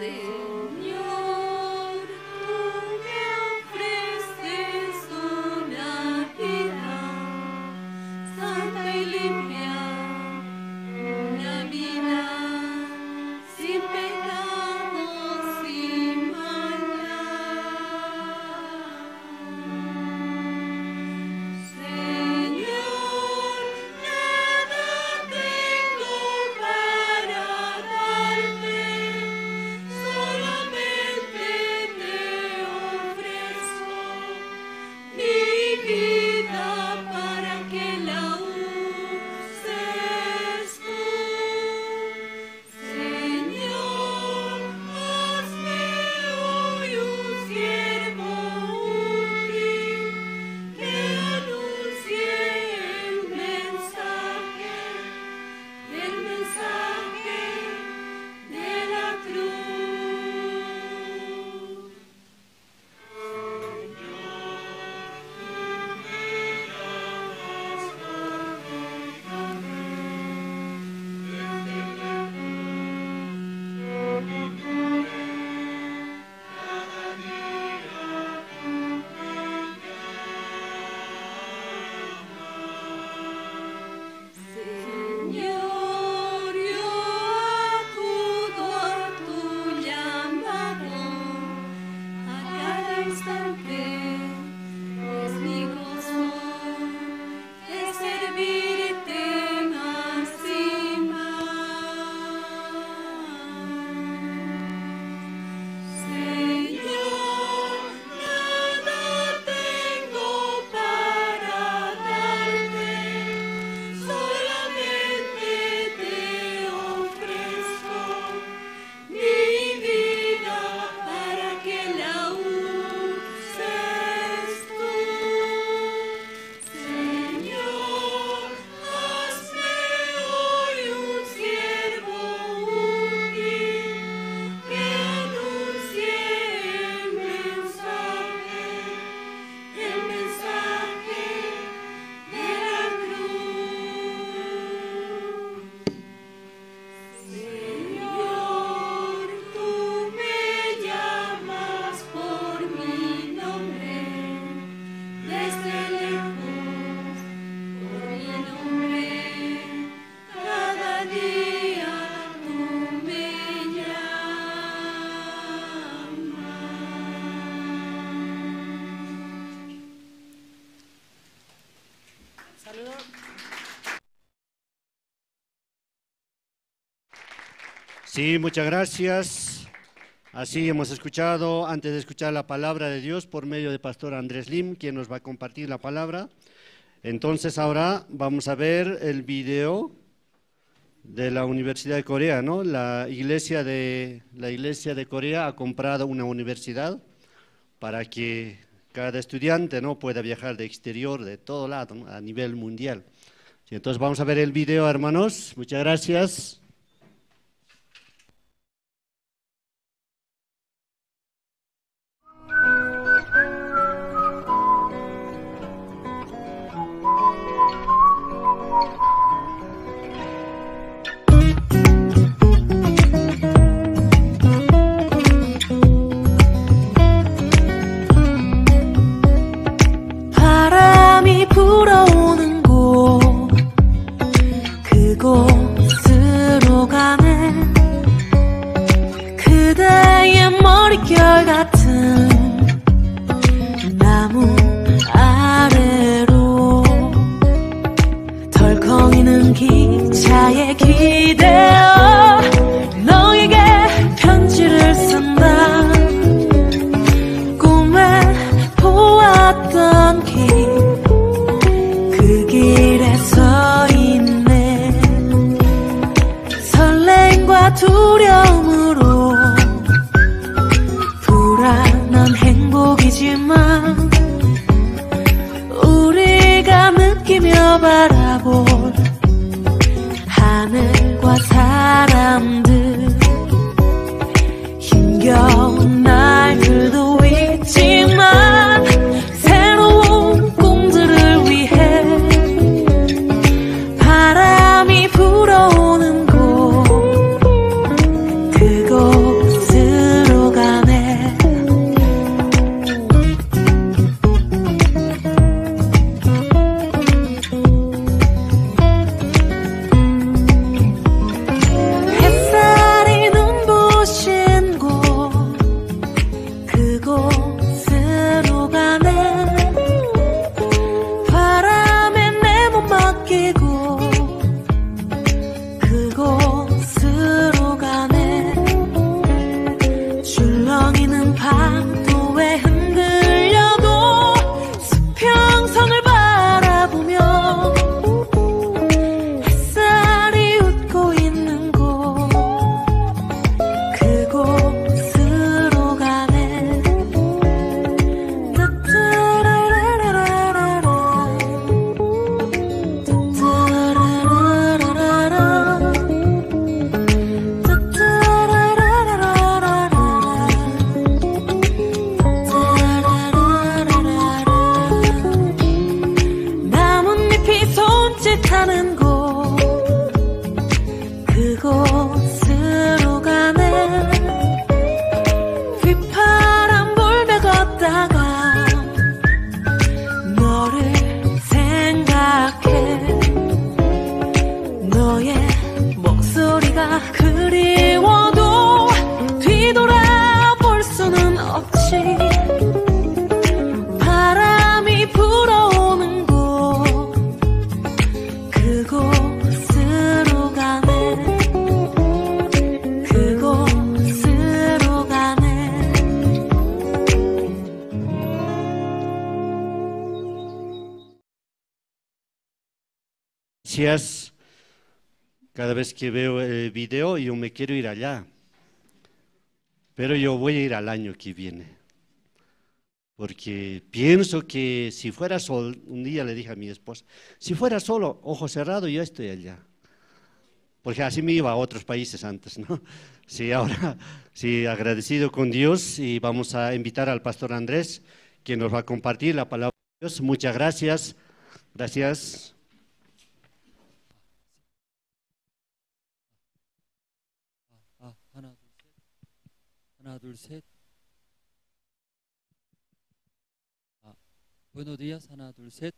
[SPEAKER 7] Señor,
[SPEAKER 3] Sí, muchas gracias. Así hemos escuchado, antes de escuchar la palabra de Dios por medio del pastor Andrés Lim, quien nos va a compartir la palabra. Entonces ahora vamos a ver el video de la Universidad de Corea, ¿no? La iglesia de Corea ha comprado una universidad para que cada estudiante, ¿no?, pueda viajar de exterior, de todo lado, ¿no?, a nivel mundial. Sí, entonces vamos a ver el video, hermanos. Muchas gracias.
[SPEAKER 7] 불어오는 곳 그곳으로 가네 그대의 머릿결 같은 나무 아래로 덜컹이는 기차에 기대어 너에게 편지를 쓴다 꿈에 보았던 길 그 길에 서 있네 설렘과 두려움으로 불안한 행복이지만 우리가 느끼며 바라볼 하늘과 사람들 힘겨운 날들도 있지만 새로운 꿈들을 위해 바람이 불어오는 곳 그곳으로 가네 햇살이 눈부신 곳 그곳으로 가네 바람에 내 몸 맡기고 그곳으로 가네 줄렁이는 파도에 흔들려도 수평선을 바라보며 햇살이 웃고 있는 곳 그곳으로 가네 따따라라라라라 나뭇잎이 손짓하는 곳 그곳으로 가네 휘파람 불며 걷다가 너를 생각해 너의 목소리가 그리워도 뒤돌아볼 수는 없지 바람이 불어오는 곳 그곳으로 가네 그곳으로 가네
[SPEAKER 3] Gracias. Cada vez que veo el video yo me quiero ir allá, pero yo voy a ir al año que viene, porque pienso que si fuera solo, un día le dije a mi esposa, si fuera solo, ojo cerrado, yo estoy allá, porque así me iba a otros países antes, ¿no? Sí, ahora sí, agradecido con Dios y vamos a invitar al pastor Andrés, que nos va a compartir la palabra de Dios. Muchas gracias. Gracias.
[SPEAKER 8] 하나, 둘, 셋. Buenos días, 하나, 둘, 셋.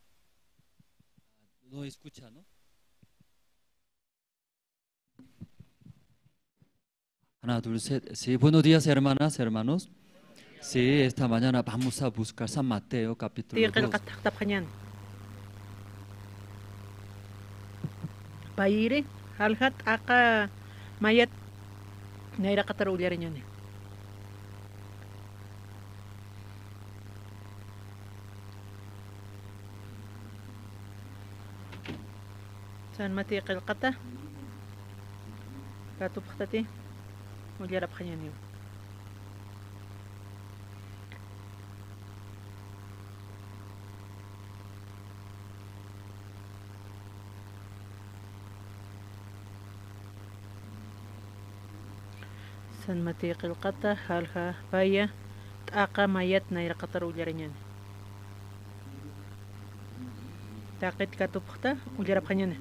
[SPEAKER 8] ¿No escucha, no? 하나, 둘, 셋. Sí, buenos días, hermanas, hermanos. Sí, esta mañana vamos a buscar San Mateo, capítulo 2.
[SPEAKER 9] Paire, halhat aka mayat naira katar uliariñani. San mati qilqata katupqtati uliarap xañani. San mati qilqata halha paya t'aqa mayat naira qatar uliariñani. Taqit katupqta uliarap xañani.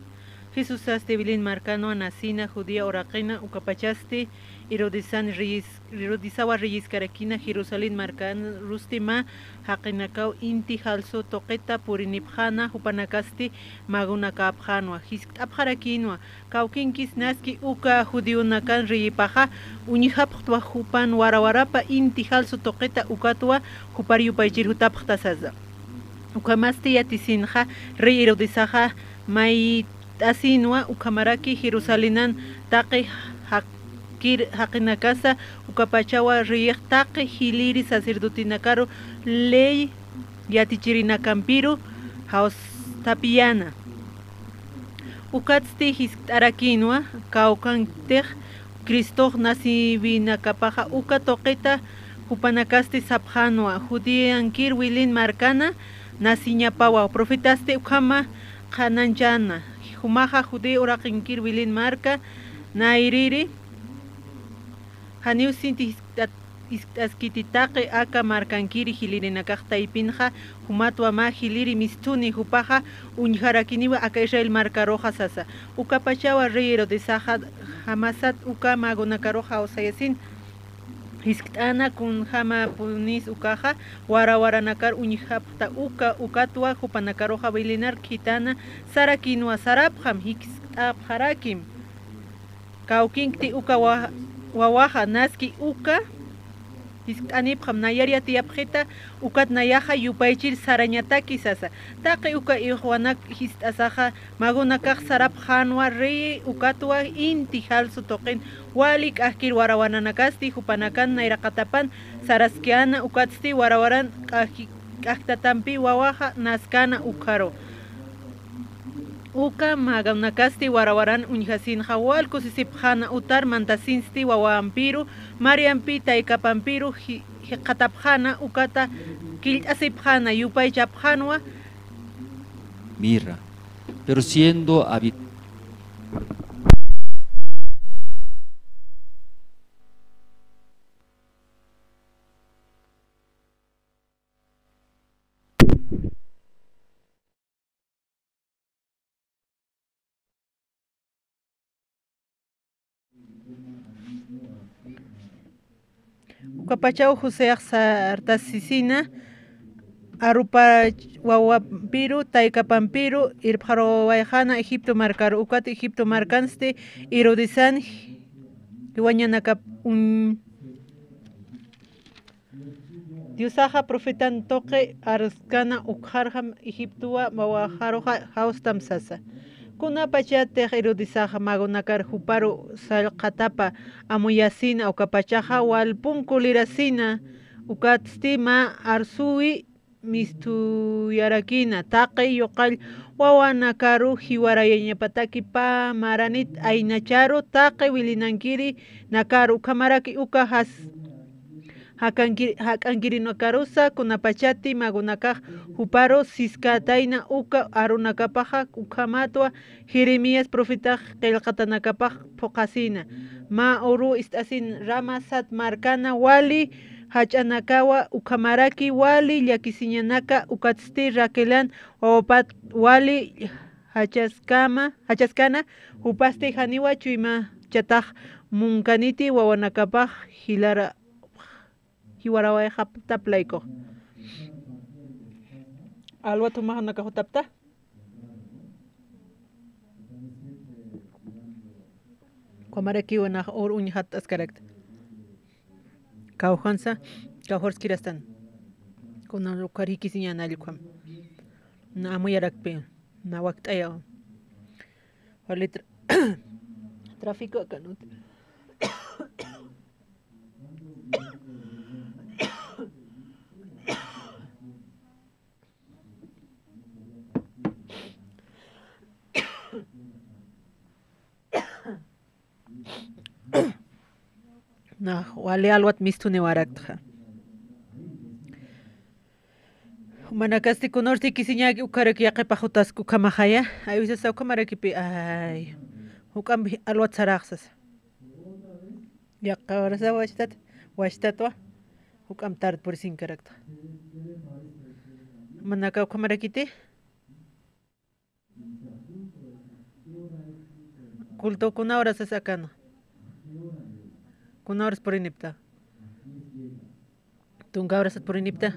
[SPEAKER 9] Jesús Estevilín Marcano, Nacina, Judía, Oraquina, Ucapachasti, Irodisawa Reyes Caraquina, Jerusalén Marcano, Rustima, Hakinakau, Inti, Halso, Toqueta, Purinipjana, Jupanacasti, Magunacapjanua, Hiskapjaraquinua, Kaukinkis, Naski, Uka, Judiunacan, Ripaja, Unihaptua, Jupan, Warawarapa, Inti, Halso, Toqueta, Ucatua, Jupariupaichir, Jutapjtasaza. Ukamasti, Yatisinja, Rey Irodisaja, Mai. Asinua ukamaraki Jerusalinan taqi haqinakasa ukapachawa riq taqi hiliri sacerdotinakaru ley yatichirinakampiro haus tapiana ukatsti hiskarakinua kaukantej Cristo nasibinakapaja uka toqeta upanakasti sapjanua judiankir wilin marcana nasiñapawa profetaste ukama qananchana Humaja Jude Urakinkir Wilin Marca Nairiri Haniu Sinti Askititake Aka Marcankiri Hilinakakta Ipinja Humatua Ma Hiliri Mistuni Hupaja Unjarakiniwa Aka Israel Marca Roja Sasa Ukapachawa Reiro de Saja Hamasat Uka Magonakaroja Osayasin Hiskana kun hama punis ukaja warawaranakar unihapta uka ukatua jupanakaroja bilinar kitana sarakinua sarabham hiksabharakim kaukinkti uka wawaja naski uka hiskanibham nayaria tiapjeta ukat nayaja yupaichir sarañataki sasa taqi uka ihuanak histasaja magunakaj sarabhanwa rey ukatua inti halso toqin walik ahkir warawananakasti hupanakan nairaqatapan saraskiana ukatsti warawaran ahtatampi wawaja naskana ukaro uka maganakasti warawaran unjasin hawal kusisipjana utar mantasinsti wawaampiru mariampi taikapampiru qatapjana ukata kiltasipjana yupaychapjanwa
[SPEAKER 8] mirra, pero siendo habitual.
[SPEAKER 9] Ukapachau José Artasisina Arupa Wawampiru, Taikapampiru, Irpjaro Waihana, Egipto Marcar, Ucat Egipto Marcanste, Irodisan, Iwañanacap Diusaja profetan toque Arskana Ukharham, Egiptua, Mawajaroja, Haustam Sasa. Kuna pachate Irodisaja Magonacar Juparo Salcatapa, Amuyasina, Ucapachaja, Walpunkulirasina, Ucatstima, Arsui, Mistuyarakina, Taqi, Yocal, Wawanakaru, Hiwarayañapataki pa Maranit, Ainacharo, Taqi, Wilinankiri, Nakaru, Kamaraki, Ukahas. Hakangiri no karusa kunapachati magunakaj juparo siskataina uka arunakapaja ukamatwa Jeremías profeta qilqatanakapaj pokasina ma oru istasin rama sat marcana wali hachanakawa ukamaraki wali llakisiñanaka ukatsti Raquelan wawapat wali hachaskana upasti haniwa chuyma chataj munkaniti wawanakapaj hilara Hiwaraway haptaplayko. Alwa tumahan nakahutapta? Komarakiwa na or unhat askarakt. Kauhansa, kauhorskirastan. Kuna lukariki sinya nalikwam. Na amuyarakpe, na waktaya. Vale, tráfico acá no. Na, wale alwat mistune warakta. Manakasti kunorti kisiñaki ukaraki yaqipa hutasku kamahaya. Ayusa saw kamarakipi ay. Hukam alwat saraxsas. Yaqa warasa washtatwa. Hukam tard por sin karakta. Manaka kamarakiti. Kulto kuna horas sakano. Kuna horas por inipta. Tunga horas por inipta.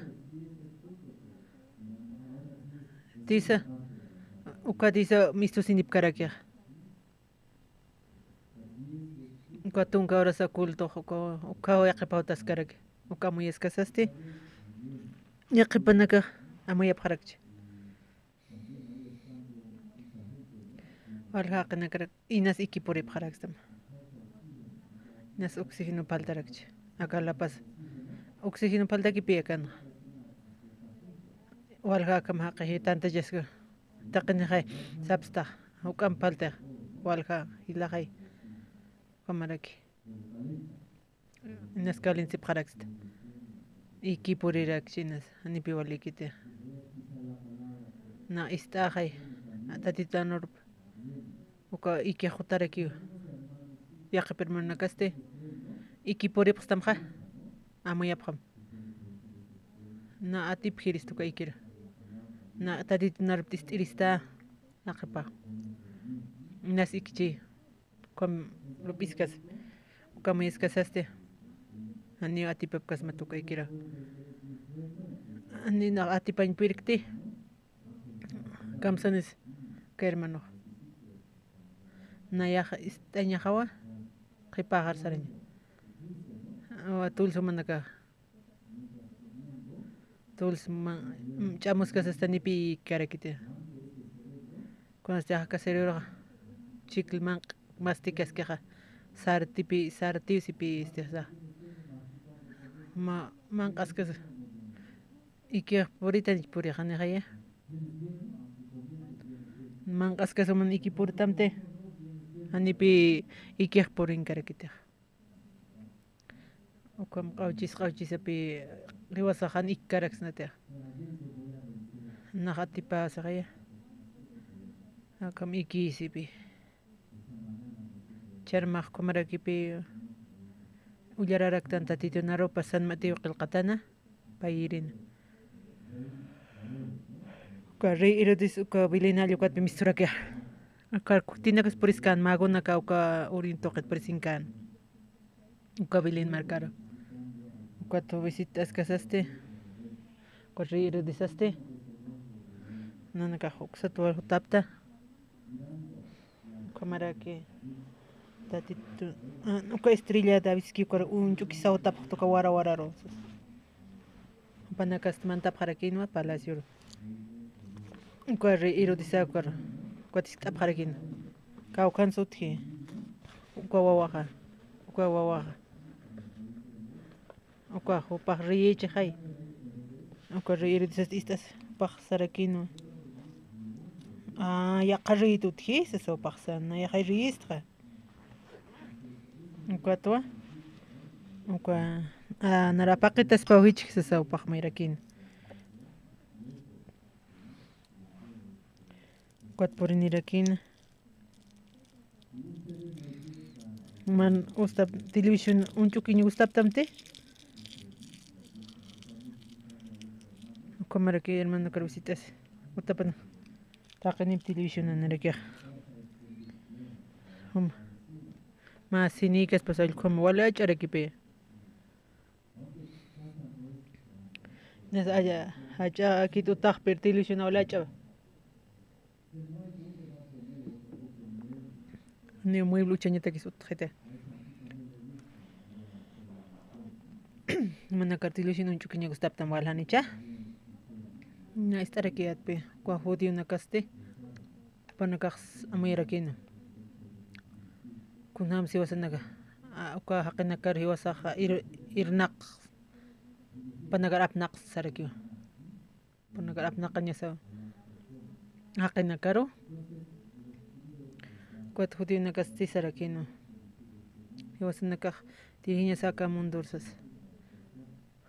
[SPEAKER 9] Tisa uka tisa misto sinip karakia. Uka tunga horas kulto uka yaqipautas karak. Uka muy escasasti. Yaqipanaka amoyap karakchi. Walhaqna karak inas ikipurip karakstam. Nas oxígeno paltarakchi. Acá la paz. Oxígeno paltaki piakan. Walha kam haqi tanta jesga taqni khay sabsta hukam palta walha ilakhay kamaraki nas kalin sip kharakst iki purirak chinas ani piwalikite na istakhay tatitanor uka iki khutaraki yaqi permanakaste iki purip qstamkha amoyapkham na atip khiristuka ikira na tadit narptis irista naqipa nas ikchi kom lupiskas kam eskasaste ani atipapkas matuka ikira ani na atipañ pirkti kamsanis ka hermano na ya istaña hawa qipagar sarañ awa tulso manaka Tuls chamos que hasta ni pi carakite. Cuando está caserero chicle man masticas que ja sarti si pi este ma man cascas y que ahorita ni por jane jaya man cascas man iki por tamte ani pi y que por en carakite. O como cauchis api riwasahan ikkaraks nate nakatipa sa kaya akam ikisipi charmaq kumarakipi ullararak tanta titunaro pasan Mateo qilqatana payirin kari irodis uka bilinalyo kat misturaka akar kutinakas puriskan magona ka uka urintoqet purisinkan uka bilin markaro cuatro visitas casaste correr desaste nana cajok satwal tapta cámara que tatitu uka estrella daviski kor un chukisao tap to kawara wararo panakas mantap harakinwa palacio correr desa kor kwatis tap harakin kau kan sotki uka wawaha Oka ho pagriye hay. Oka reír estas pag sarakino. Ya qarri tu tхи so pagsan ya registra. Oka to. Oka nara paqitas pawich so pagmirakin. Kwat porinirakin. Man ustab television unchukin ustab tamte. Cámara que hermano carvisitas utapan taqani televisión anarakia ma sinikas pasal como wala charakipe nas aja kitu taq per televisión wala chava ni muy luchañeta que sut jete mana televisión un chukiña gustap tam wala ni cha na estar aquí atpe kwa jodiu na kaste panakax amirakin kunam siwasanaga uka haqinakar hiwasaqa irnaq panagar apnaq sarakiwa panagar apnaqaña sa haqinakaro kuat hutinakas tisarakino hiwasanakaq tiriña saka mundursas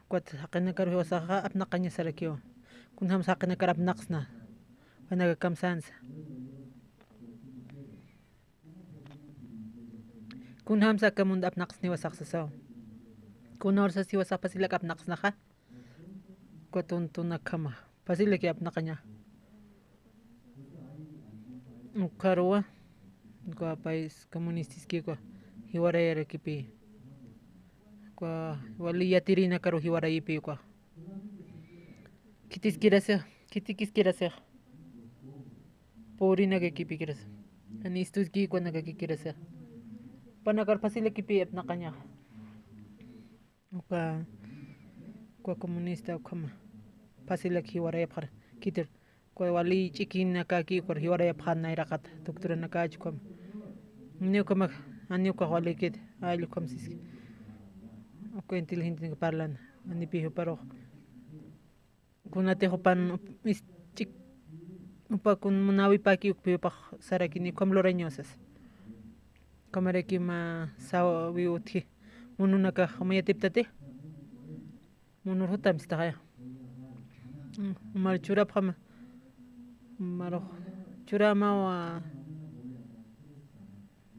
[SPEAKER 9] kuat haqinakaro hiwasaqa apnaqaña sarakiwa kunam haqinakar apnaqsna panaga kamsansa kunam saka mund apnaqsni wasaqsasa kunorsas hiwasaq pasilak apnaqsnaqa kuatun tunakama pasilak apnaqaña ukaruwa kwa país comunistas kiko hiwarayara kipi kwa wali yatirina karu hiwarayipi kwa kitikis kirase porina ke kipi kirase ani istus ki kwa naga kirase panakar pasile kipi apnaqaña kwa comunista kama pasilak hiwarayapqar kitir kwa wali chikin kaki kwa hiwarayapqar nairaqat doctora nakachu kama niuka aniuka wali kid ayu kamsis ko inteligente que parlan ani pijo pero kunate hopan chik upa kun munawi paki ukpiyo pa sarakini komloreñosas kamareki ma sawi uthi mununaka hamaya tiptate munur hutam staya mar churap khama maro churama wa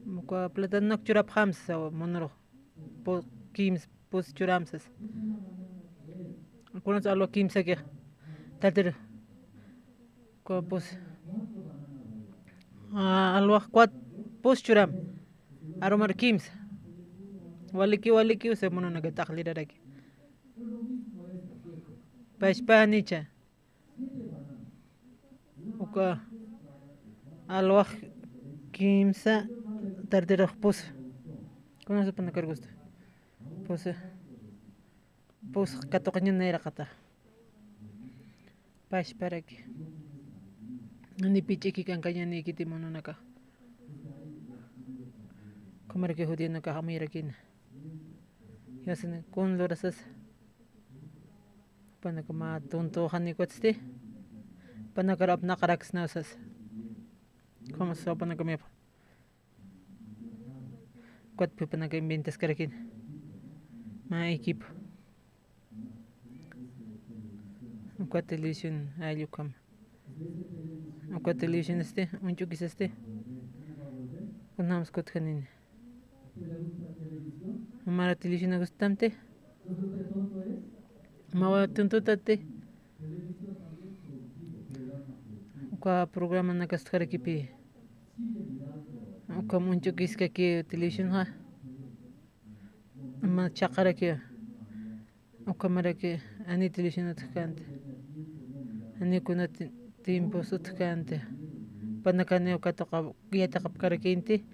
[SPEAKER 9] muka platanak churap khamsa munur po kims pos churamsas kunas alo kimsa ke tater ko pos alwa kwat pos churam aromar kims waliki se mono naga taklira raki pashpanicha uka alwa kimsa tater pos kunas panakar gusto pues katoqña nairaqata pashparaki ani pichiki kankañani kitimununaka comerke judinaka hamirakina yasana kun lorasas panaka ma tonto hani kwatste panaka rap naqaraksnasas como so panaka me kwat panaka inventas karakin ma equipo uka televisión ayukam uka televisión unchukis kunams kotkanin mara televisión agustamte mawa tuntutate uka programa nakastkarakipi uka unchukis kaki televisión ha ma chakaraki uka maraki ani televisión atkante ani kuna tiempo sutkante panakane uka toqa yataqap karakinti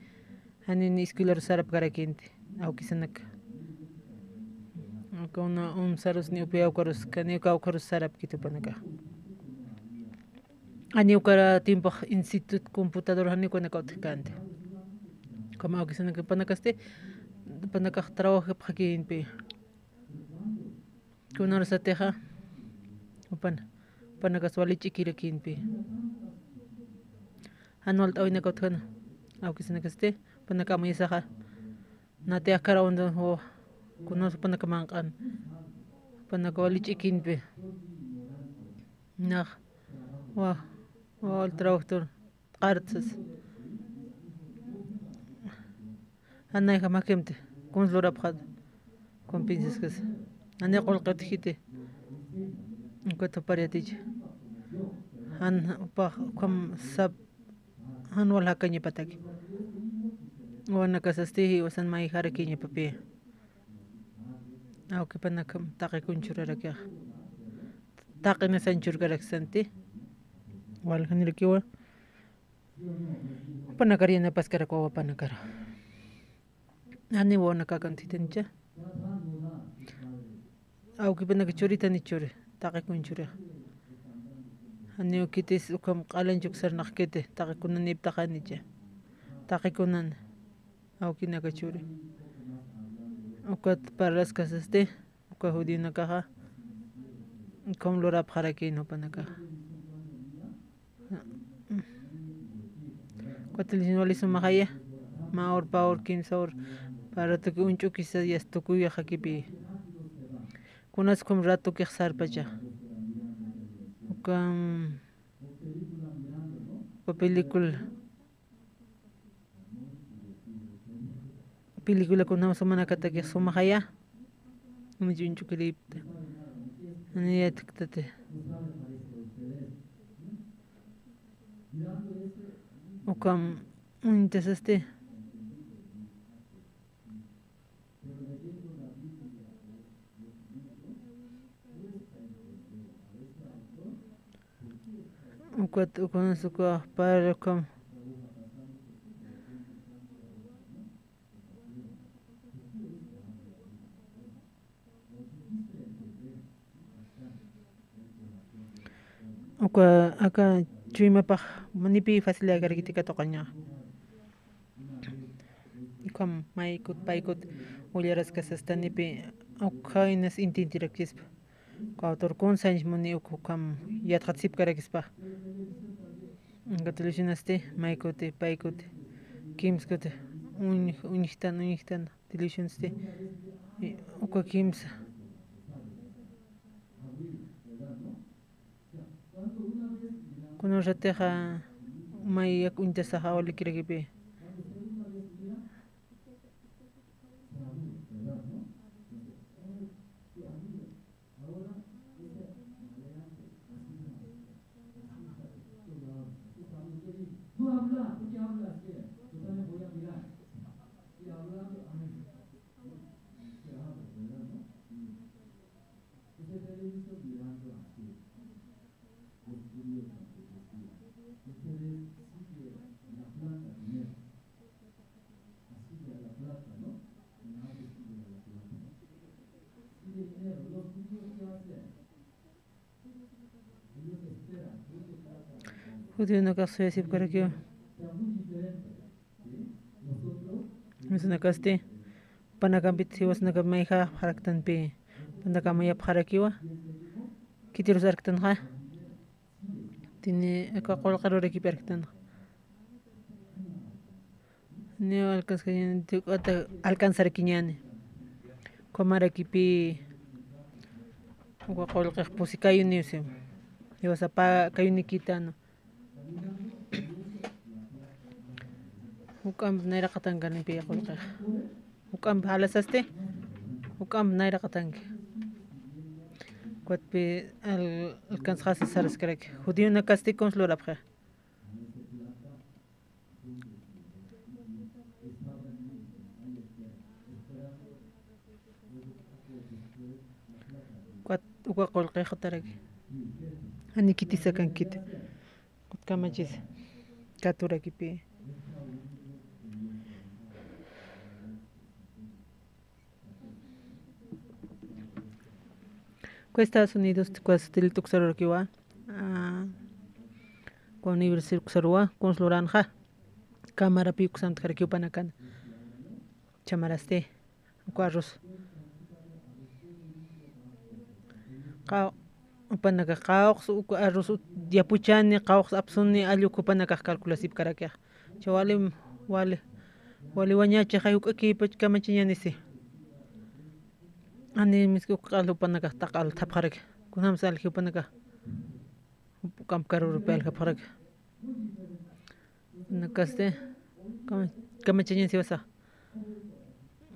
[SPEAKER 9] ani ni escuela sarap karakinti au kisanak uka una saros ni upia ukarus kani uka ukarus sarap kitu panaka ani uka tiempo institut computador hani kuna kautkante kama au kisanak panakaste panaka trabajo pakinpi kunar sateja upan panakas wali chikirakinpi anual tawina kotkana au kisanakaste panaka maysaja nate akara onda ho kunar panaka manqan panaka wali chikinpi nah wa al trabajo qartsas anay kamakemte kun lorap khad con pinzas kas ane qolqat khite ko to pariatich han pa kam sab han wala kanya pataki wana kasasti wasan mai harakinya papi au ke panakam taqi kunchura rakya taqina sanchur garaksanti wal hanirkiwa panakariana paskara ko panakara ani wona kakantitencha au que pena que chorita ni chore taqi kunchura ani ukitis ukam qalan juksar naqkete taqi kunan iptaqanicha taqi kunan awkina kachuri ukat paras kasaste uka judina kaja kom lora pharaki no panaka Cuatro wali sumahaya maor paor kim saur para tu unchu quizás ya estoy ya hakipi kunas kom rato que sarpacha ukam película kuna semana kata que sumahaya un unchu clip ani ya tiktate ukam interesante ukat ukon suka para ukam uka aka Cuma pak manipi fácil agar kita tokannya. Ikam maikut paikut uliaras kasasta nipi aukainas intintirakis. Kau torkon sanj muni ukam yat khatsip karakispa. Gatulushinaste maikut paikut kims kut unihtan delusionste uka kims kuno rateja may akunta sa hawali kiragipi Udah kasih sip karakio, misalnya kasih, panakambit siwas nakam maiha haraktan pe, panakam mayap harakiwa, kita harus haraktan ha, tini kakol karo reki haraktan, ni alcanzar kinyane, komara kipi, kakol kah pusikayu ni usem, iwas apa kayu ni kita no. Ukam naira katanggan ni piya kulka. Ukam halas aste. Ukam naira katang. Kuat pe alcanza saras krek. Judío na kasti konslor apja. Kuat uka kulka khatarag. Ani kiti sakan kit. Kuat kamachis. Katura kipi. Estados Unidos cuas til tuxaror kiwa con universidad tuxarwa con sloranja cámara pi kusant karkiu panakan chamaraste cuarros qa panaka qaux arroz diapuchani qaux apsuni allu kupanaka calculasip karakia chawale wale wañacha hayuk aquí pachkamachiñanisi ani misku qalu panaka taqal tapharak kunam sal hipanaka kam karur pel kapharak nakaste kamachiñan siwasa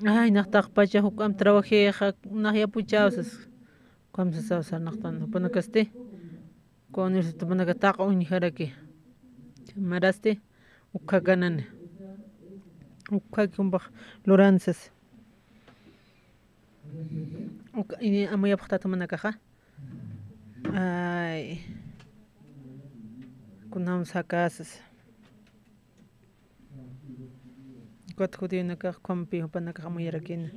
[SPEAKER 9] ay naqtaq pacha hukam trabajé nahya puchausas kam sasa naqtan panakaste con esto panaka taq unharaki maraste ukaganan ukagumbah loranzas ini amaya phtata manakaja ay kunam sakasas kot judina ka kompi panaka amuyarakin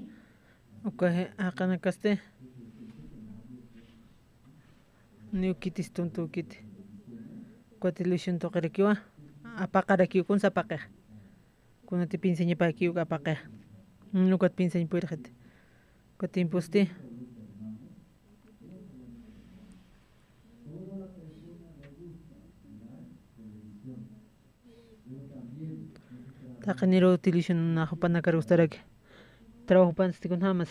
[SPEAKER 9] okay aqana kaste new kitis tonto kit kot ilusion to qerikiwa apaqaraki kun sapaqe kuna te pinseña pa ki uga paqa nukat pinseñ puirjet katin poste taqaniro televisión na hopana karustaraki trabajo panste con hamas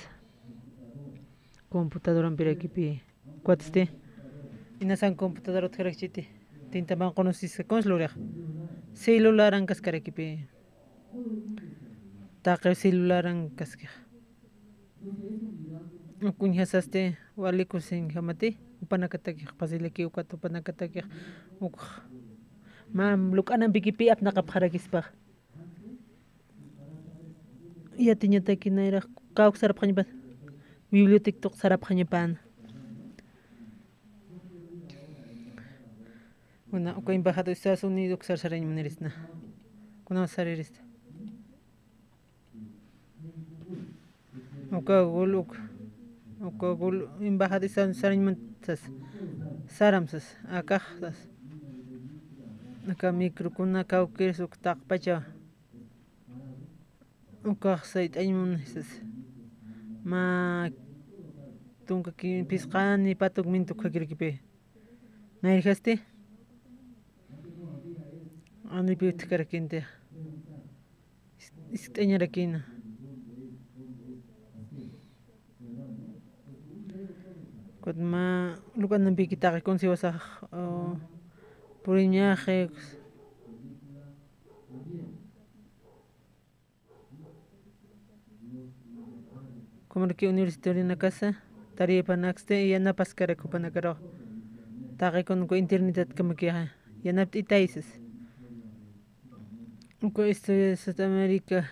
[SPEAKER 9] computadora piraki cuatste inasan computadora tjarachiti tinta ban conocis conslura celular an kaskaraki pi taqe celular an kaska kunhasaste walikusin hamati upanakataki pasileki ukat upanakataki uk mam lukanan bikipi apna kapharakispa ya tinya takinera kauk sarap kanya bibliotek tok sarap kanya pan una uko embajado Estados Unidos sarsarañ munerisna kuna sarirista uka gul embajado sarsarañ muntas saramsas akahsas aka micro kuna kaukers uktak pacha uka sait aymunisas ma tunka ki pisqani patuk mintu kakirkipe nairhaste ani bit karakinte isteñarakina kotma lukan nampi kita konsiwasa puriñaje como que universitario na casa tarea panaxte yana paskara kupanakaro taqe con internet como que yana itaises uko esto es Sudamérica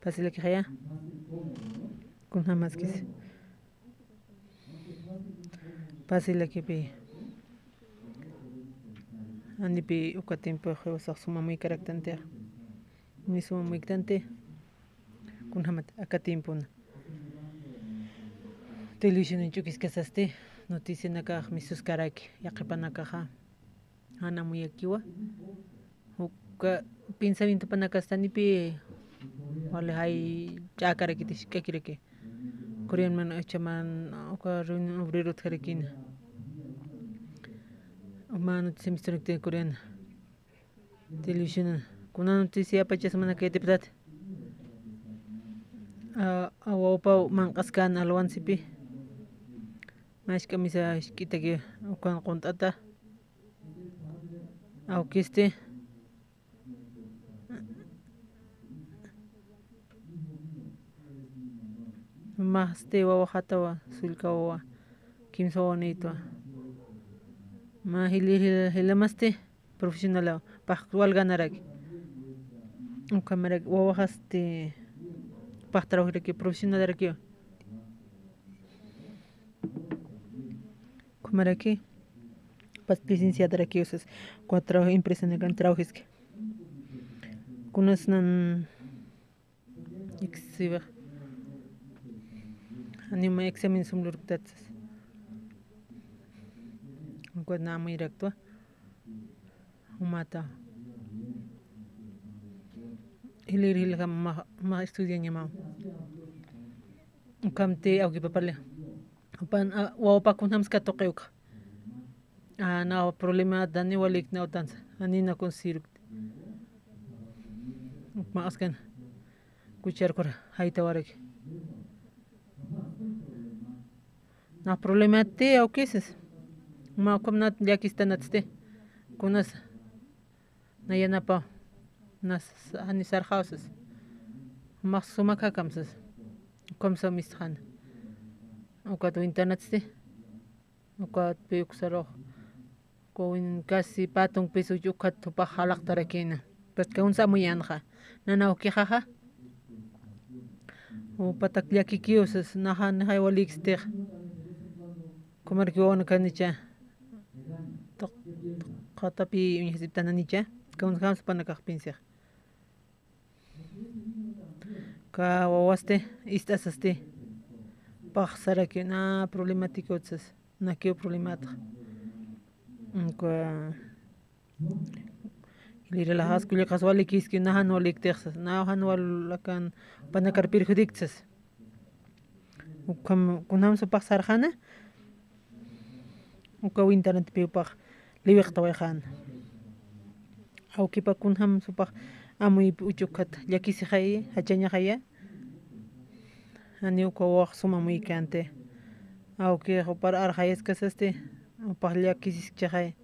[SPEAKER 9] pasile que ya con jamás que pasile que pe andi pi uka tiempo juego suma muy caractante mi suma muy cantante con jamat acá tiempo televisión en chukis casaste noticia naka misus karaki yaqipanakaja ana muy akiwa uka pensamiento panakastani pi wale hay chakaraki tishkakireke korean man chaman uka reunión obrero tjarekina uma noticia misteriosa coreana televisión kuna noticia pacha semana que deputat awapa manqaskan alwan sipi mas camisa kita que ukan contata aukiste más te wa hatawa sulkawa kimsawa neitwa ma hilamaste profesional paqwal ganarak un cámara wawahaste paqtraw que profesional araki cámara que pas presencia de aquí usas cuatro empresas en el trabajo es que conocen exhiba anima examen sumlur tatsas cuando nada muy directo umata hilir ma estudian ma kamte auki papale pan wa pa kun hams ka toqeuk na problema dani walik na utan ani na consider ma askan kuchar kora haita warak na problema te au keses ma komnat yakistanatste kunas na yanapa nas ani sarhauses maksuma kakamsas komsa misthan ukat internetste ukat peuksaro koin casi patong peso yukat pa halak tarakina pat kaun sa mo yanha nana ukihaha o patakliakikios nahan haywalixte komarkion kanicha khatapi unisiptananicha kaun khams panakakpinsia ka wawaste istasaste paxsara que na problemático na que problemático relajas que le casual que es que nada no le texas nada no la can para car perjudicas kunam so pasar khana uka internet pe pa liwek tawa khan au ki pa kunam so pa amui uchukat yakisi khay hachanya khaya ani uka wax suma muy kante au que para arjayes que este parlia que si chay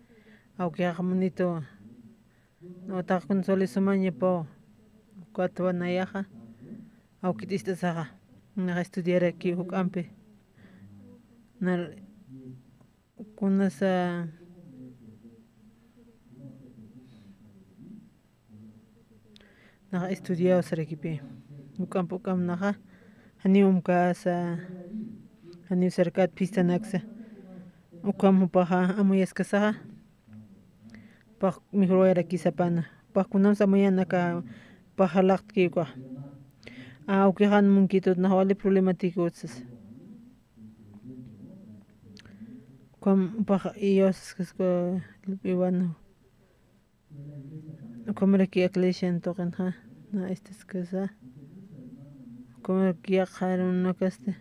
[SPEAKER 9] au que monito no ta con sole sumañe po cuatro nayaja au que tiste saga na estudiar aquí huk ampe na kuna sa na estudiar sare kipe huk ampo kam naha hani casa hani cercat pista naxa ukam paha amuyas kasaha pa mejor era kisapana pa kunam samayana ka pahalakt ki ko au que han munkito na wale problemáticos com pa ellos que bueno como que aclation token ha na estas casa como que ajaron no caste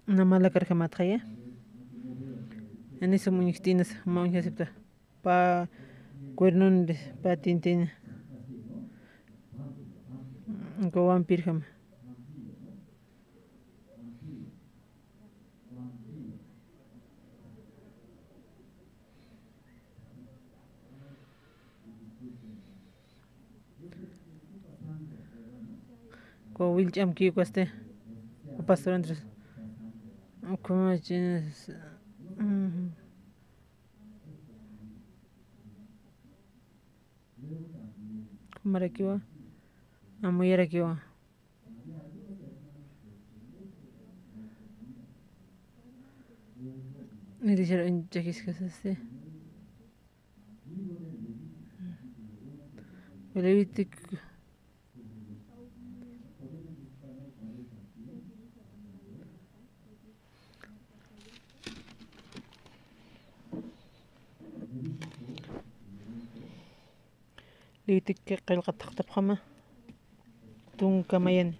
[SPEAKER 9] una mala carga matraya en eso muñequinas monjas pa cuernon pa tintin go vampirham go wilcham ki cueste pastor Andrés como tienes Marakiwa amuyarakiwa me dijeron chakis que este Levitic Levitic que qilqa taqtabqama tun kamayan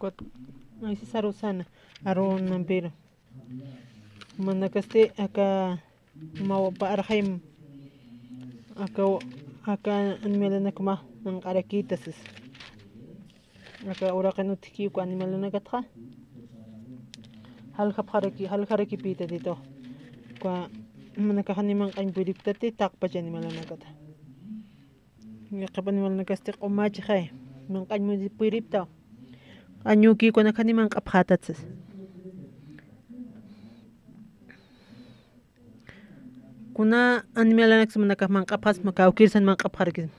[SPEAKER 9] kot ay si sarusana aron nampiro manakaste aka mawa pa arhaim aka animalanakma ng arakitas aka uraqanutiki ko animalanakatqa hal kharaki pita dito kwa manakahaniman kain pwediktate takpa dyan animalanakata yakapanimalanakaste kumachi khay man kain mo pwedipta anyuki ko nakaniman kaphatats kuna animalanak manaka man kaphas makaukirsan man kapharkis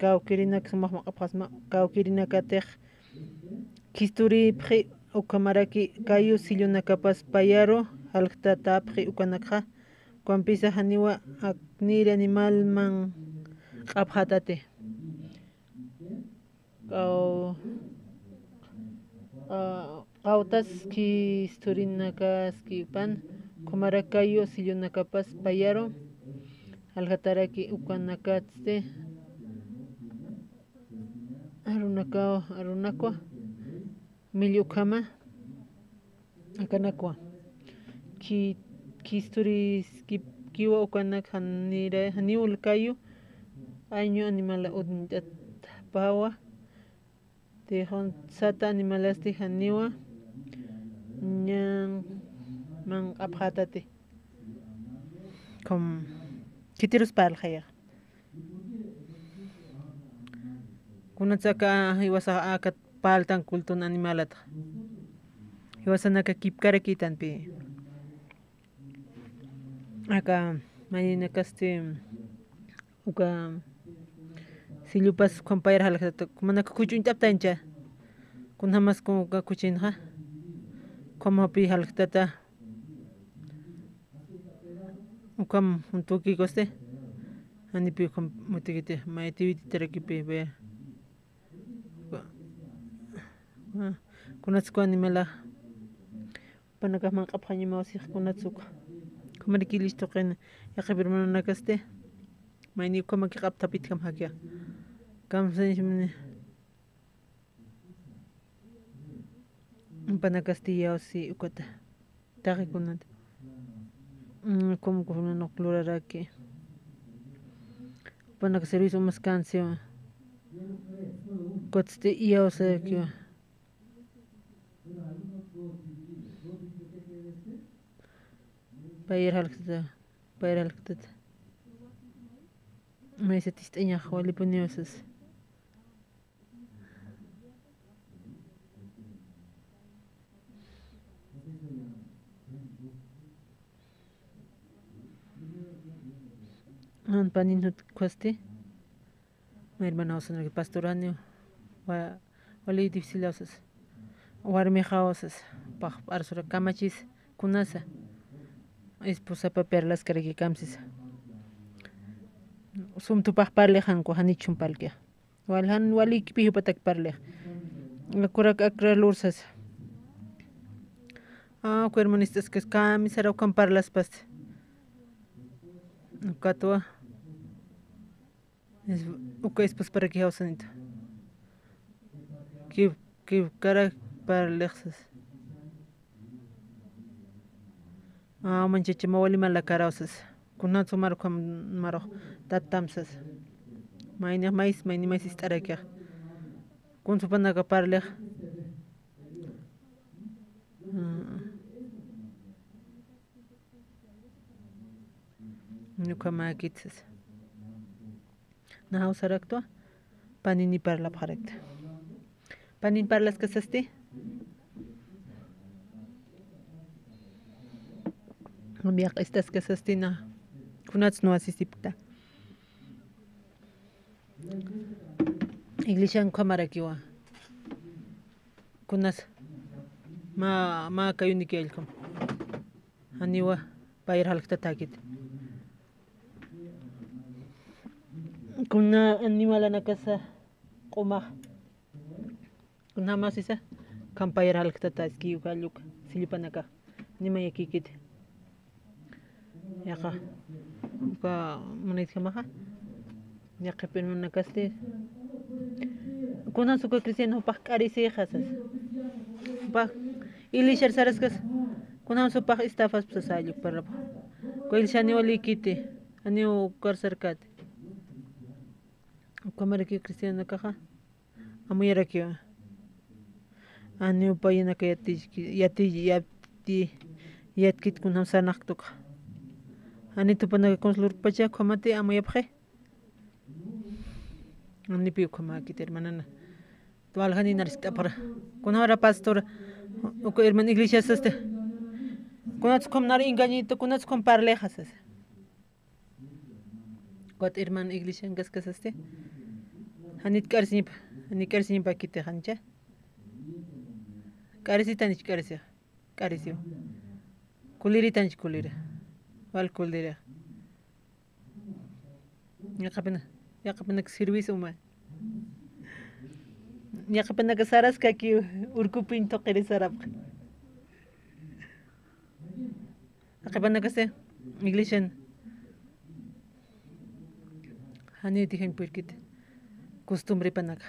[SPEAKER 9] kaukirinak sumak makaphas kaukirinakat kisturi pri ukamaraki kayu siluna kapas payaro halkta tapri ukanakha kwampisa haniwa aknir animal man kaphatate kautas ki sturinakas ki pan kumarakayo siluna kapas payaro halkataraki ukanakatste arunakwa milyukama akanakwa ki stories kiwa ukanak haniul kayo año animala udnat pawa tehon sata animalasti haniwa nyang mang abhatate kom kitirus pal khaya kunatsaka iwasa akat paltan kultun animalat iwasa naka kipkarakitan pi aka mayina kaste uka silupas compañera halakata kumana kuchun taptancha kun hamas ko ka kuchin ha como pi halakata ukam untuki koste anipi kom mutigite maitiwiti terakipi be kunatsuko animela panaka manqaphañi mawsij kunatsuko kumariki listo qena yaqibirmana nakaste mayni komaki qaptapit kam hakia kam senjimne panakastilla si ukota taqi kunata como kuna no pluraraki panaka servicio más canción kotste iya osa kyo bayar halkta me setist enya khwali puniosas an panin hut kwasti mi hermana osan el pastoranio wali difícil osas warmi khawasas pa arsura kamachis kunasa esposa pa perlas kariki kamsis sum tu pa parle han ko hanichum palke walhan wali kipi patak parle akurak akra lursas ko hermanistas que kamisara kan parlas pas katwa es ukais pues para que hausanito que cara para lexas mancheche mawali mala karausas kunat sumar kam maro tatamsas mayni mais istarakia kun supana ka parle nukama kitsas na usarakto panini parla correcta panin parlas kasaste Miak estas kasastina kunats no asisipta iglesia kamara kiwa kunas ma kayuni kelkom aniwa bayar halkta takit kuna animala na kasa quma kuna masisa kampayar halkta taski ukaluk silipanaka nima yakikit yaqa ka manit kamaha yaqipin nakaste kuna suko cristiano pa karisi khasas pa ilishar saraskas kuna su pa istafas psasayuk para ko ilshani wali kiti aniu karserkat kamaraki cristiano kaha amuyarakio aniu payina ka yati yatkit kuna sanaqtuk ani tu pana konslur pacha komate amuyapje ani piu koma kiter manana tual hani narista para kuna hora pastor o hermano iglesia saste kuna tkom nar engañito kuna tkom parlejas kot hermano iglesia ngaskasaste hanit karsin pakite hancha karisitanich karisio kuliritanich kulira wal kuldira yaqapna servicio uma yaqapna kasaras kaki urkupin toqiri sarap yaqapna kase iglesia hani dihen pirkit costumbre panaka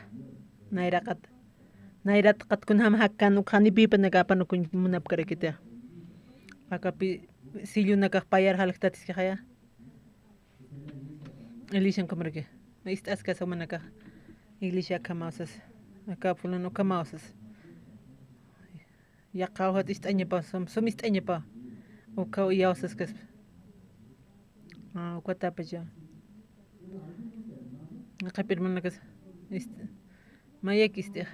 [SPEAKER 9] nairat qat kun ham hakkan ukhani pi panaka panukun munap karekita akapi siluna ka payar halktatis kaya elishan kamarke istas ka samanaka iglesia kamasas aka fulano kamasas yaqawhat istanya pa som istanya pa o ka yausas kas kota paja akapir manakas mayak istia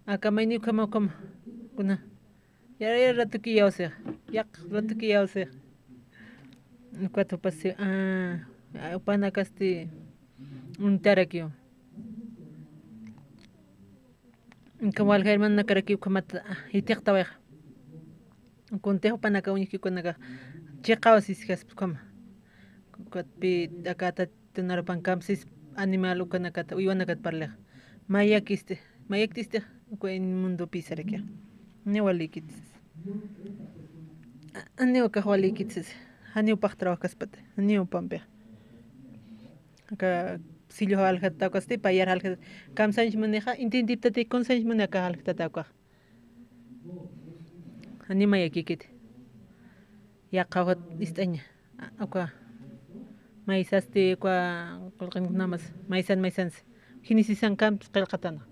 [SPEAKER 9] aka maini kama kuna ya ratuki yausas yak ratuki yausas cuatro paseo upana kasti un tarakio kawal herman nakaraki kamata hitikta wa kunteho pana ka uniki kunaga chiqawasis kas kama Ukatpi akata tunarapan kamsis animal ukanakata uywanakat parleq. Mayakiste en mundo pisarkia. Ni walikitis. Ani ukah walikitis. Ani upaq trabajaspata. Ani upampe. Aka sillo halkata kaste payar halkata. Kamsanch maneja intintiptati konsanch maneka halkata ka. Ani mayakikit. Ya qawat istaña. Aka maisaste kwa qolqin namas maisan hinisisan kam qilqatana.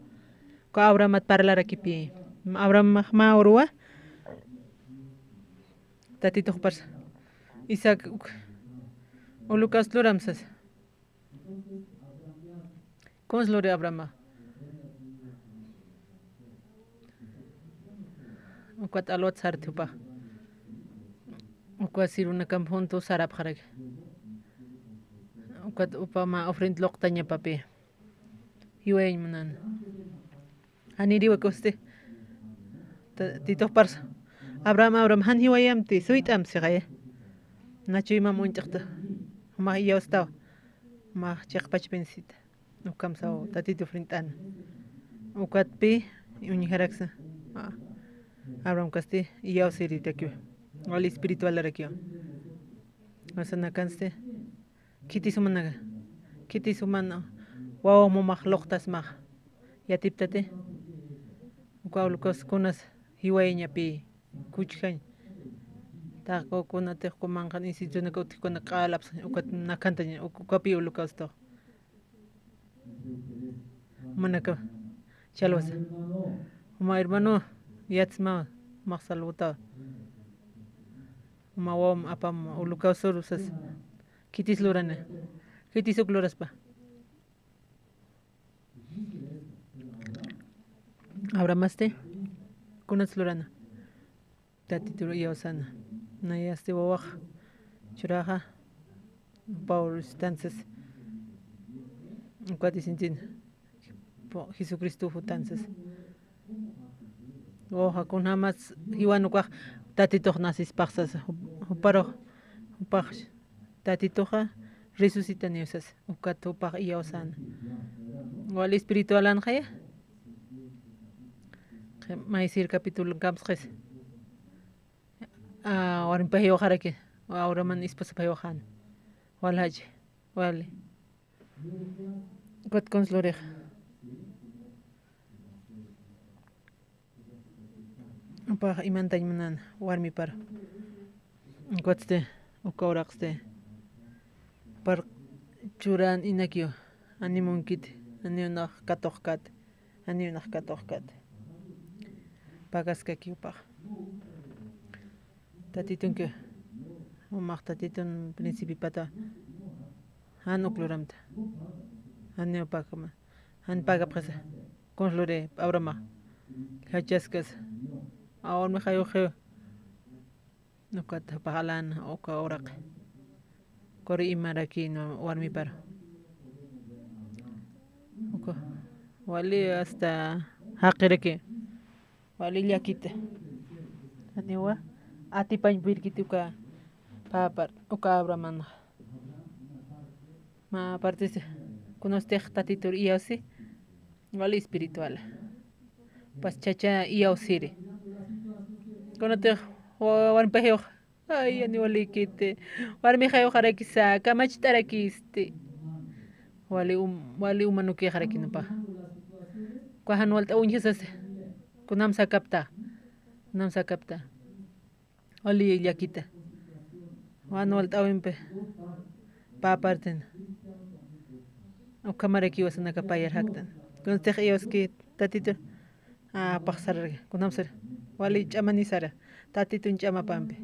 [SPEAKER 9] Ko abramat parlara kipi. Abram ma urwa. Tatito pars. Isaac o Lucas Loramsas. ¿Cómo es lo de Abraham? O cuat alot sartupa. O cuat sir una camponto sarap harag. O cuat upa ma ofrend loktaña papi. Yuey manan. Aniri wakoste. Tito pars. Abraham han hiwayam ti suit am sigaye. Nacho ima munchakta. Ma yostao. Ma chakpach pensita. Ukam sao tatito frintan. Ukat pi uniharaksa. Abraham kaste yaw siri takyo. Wali espiritual rakyo. Asana kanste. Kiti sumanaga. Kiti sumana. Wow mo makhloktas mak. Yatiptate. Ukaw lukas kunas hiwaynya pi kuchkan. Tako kuna te kumangan instituto na kauti kuna kalaps ukat nakanta niya ukapi ulukas to. Manaka chalwas. Uma hermano yatsma maksaluta. Uma wam apam ulukas sorusas. Kitis lurana. Kitis ukluras pa. Abramaste kunas lurana. Tatituru yausana. Na yaste wawak churaja power stances cuati sintin Jesucristo futances oja con jamás hiwanuka tatito nasis paxas paro pax tatitoja resucitan esas ukato pa yausan wal espiritual anja maisir capítulo gamsres warin pahiyo harake ahora man ispas pahiyo han walaje wale kot konslore pa imantañ manan warmi par kotste ukauraqste par churan inakyo animunkit aniunaq katoqkat pagaska kiupa tatitun ke umaq tatitun principi pata han ukluramta han neopakama han paga presa konslore abrama hachaskas ahora me hayo ge no kat pahalan o ka oraq kori imaraki no warmi par oko wali hasta haqireke wali yakite aniwa ati pañ birkiti uka papar uka abraman ma partes conoste tatitur iausi wali espiritual pas chacha iausiri conote wan peheo ay ani wali kite warmi hayo harakisa kamach tarakiste wali umanuki harakinapa ko han walta unjisas kunam sakapta oli yakita wan walta wimpe paparten o kamara ki wasana kapayar haktan con te yoski tatito paxar kunam ser wali chamani sara tatito chama pampe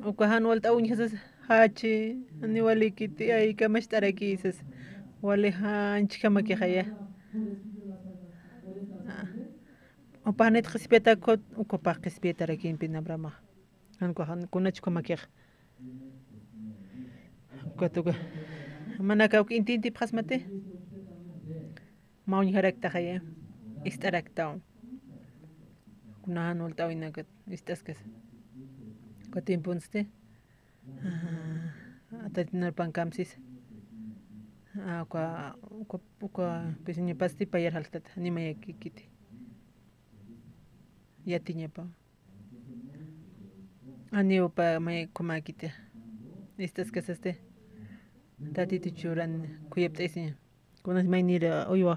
[SPEAKER 9] o kahan walta unjisas hachi ani wali kiti ay kamash tarakisas wali hanch kamaki khaya o panet respeta kot o copa respeta rakin pinabrama han ko han kunach komakir kotuga manaka intinti prasmate maun harakta khaya istarakta kunahan ulta winakat istaskas kotimpunste tatitunarpan kamsis ukwa pequeña pasti payar haltata nima yakikiti yatiñapa aniupa may kumakita estas casas de tatito churan kuyaptaysiña kunas maynira uywa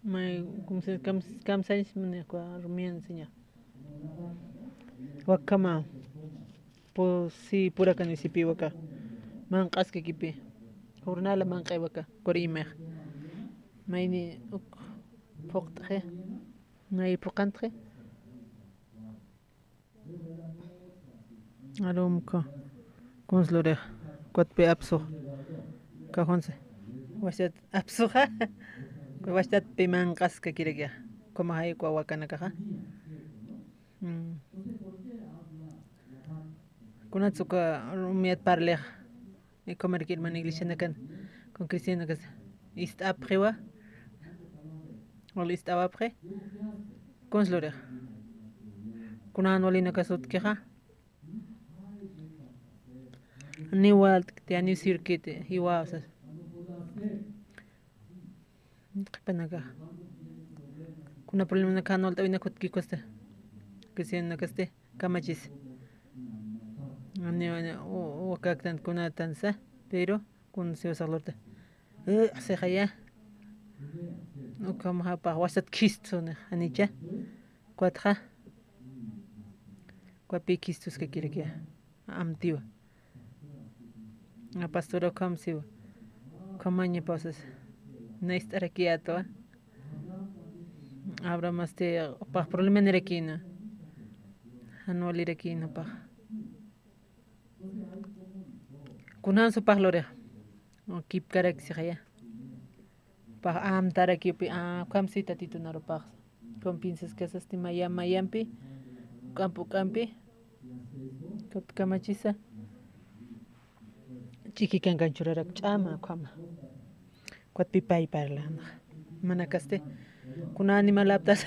[SPEAKER 9] may kamsanis mane kwa rumian seña wakama pues si pura kanisipi waka manqaska kipi jornala manqay waka korimex mayni poqtxe may poqantxe arumko konslore kotpe apso kajonse washat apsoja washat pe manqaska kirakia como hay kwa wakana kaja kunatsuka rumiat parleja y comer que hermana iglesia nakan con cristiano que ist aprewa o ist apre conslore kunan walina kasut keja ni walt te ani circuit hiwa sa panaga kuna problema na kanol tawina kutki kosta cristiano kaste kamachis ani wakaktan kuna tansa pero kun se usalorta se khaya no kam ha pa wasat kistone anicha cuatro cuapi kistus que quiere que amtiwa a pastora kam siwa kamaña pasas na estar aquí ato abra más te pa problema nerekina anual irekina pa kunan su pahlore o kip karak siya pa tara kipi kam si tatitunaro pa con pinzas que esas mayampi campi kamachisa chiki kan ganchurarak chama kama kwat pipay parla manakaste kuna animal aptas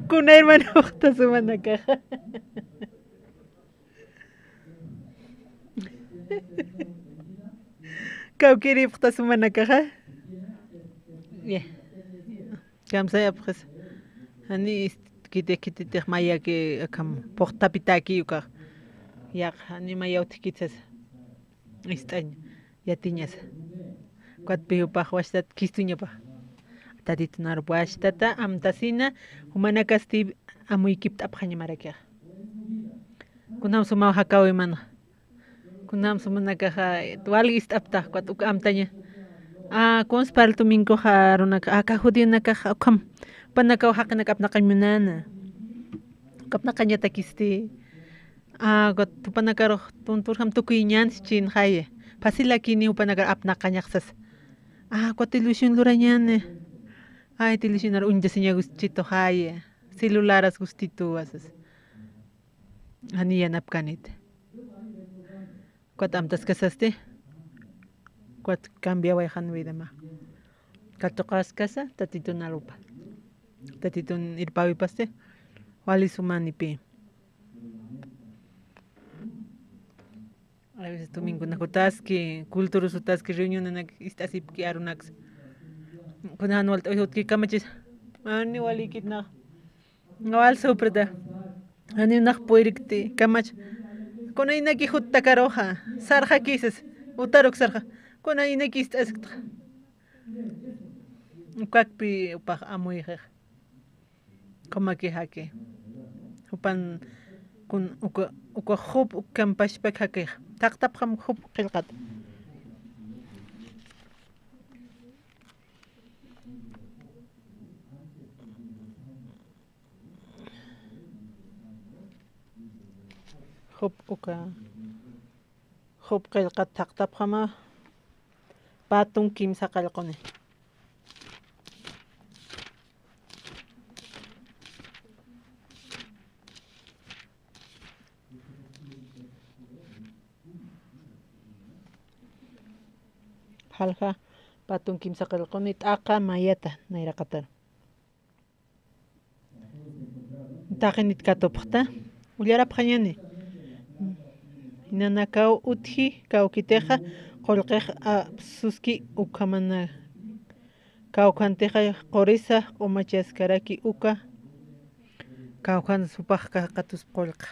[SPEAKER 9] kuna hermano okta su manakaja kau kiri okta su manakaja yeah kam saya pues ani kite maya que kam porta pitaki uka ya ani maya utikitas istan ya tiñas kwat piu pa wastat kistuña pa tatitunar washtata amtasina humana kasti amuy kipt aphaña marakia kunam suma hakawi man kunam suma nakaja tuali istapta kwat uk amtaña konspal tuminko haruna aka judina kaja kam panaka hakana kapna kamunana kapna kanya takisti got tupanaka tuntur ham tukuinyan chin haye pasila kini upanaka apna kanyaksas kwat ilusion lurañane ilusionar unjasiña gustito haye celularas gustito asas aniyan apkanit kwat amtas kasaste kwat cambia wayhan widama katokas kasa tatitun narupa tatitun irpawi paste wali sumanipi a veces domingo nakutaski cultura sutaski reunión nak istasipki arunax kunan walt oyotki kamachis ani wali kitna wal sopreda ani nak puirikti kamach kuna inaki hutta karoja sarja kisas utarok sarja kuna inaki istas ukakpi upaj amuije como que hake upan kun uka hub kampashpek hake taqtap ham hub qilqat hub qilqat taqtap hama patun kimsa qalqone halja patun kimsa qalqone t'aqa mayata nayraqatar taqinit katopqta ullarapqañani hinanakaw utji kawkiteqa qullqiq apsuski ukamana kawkanteqa qurisa q'umachaskaraki uka kawkan supaqqa qatus qullqa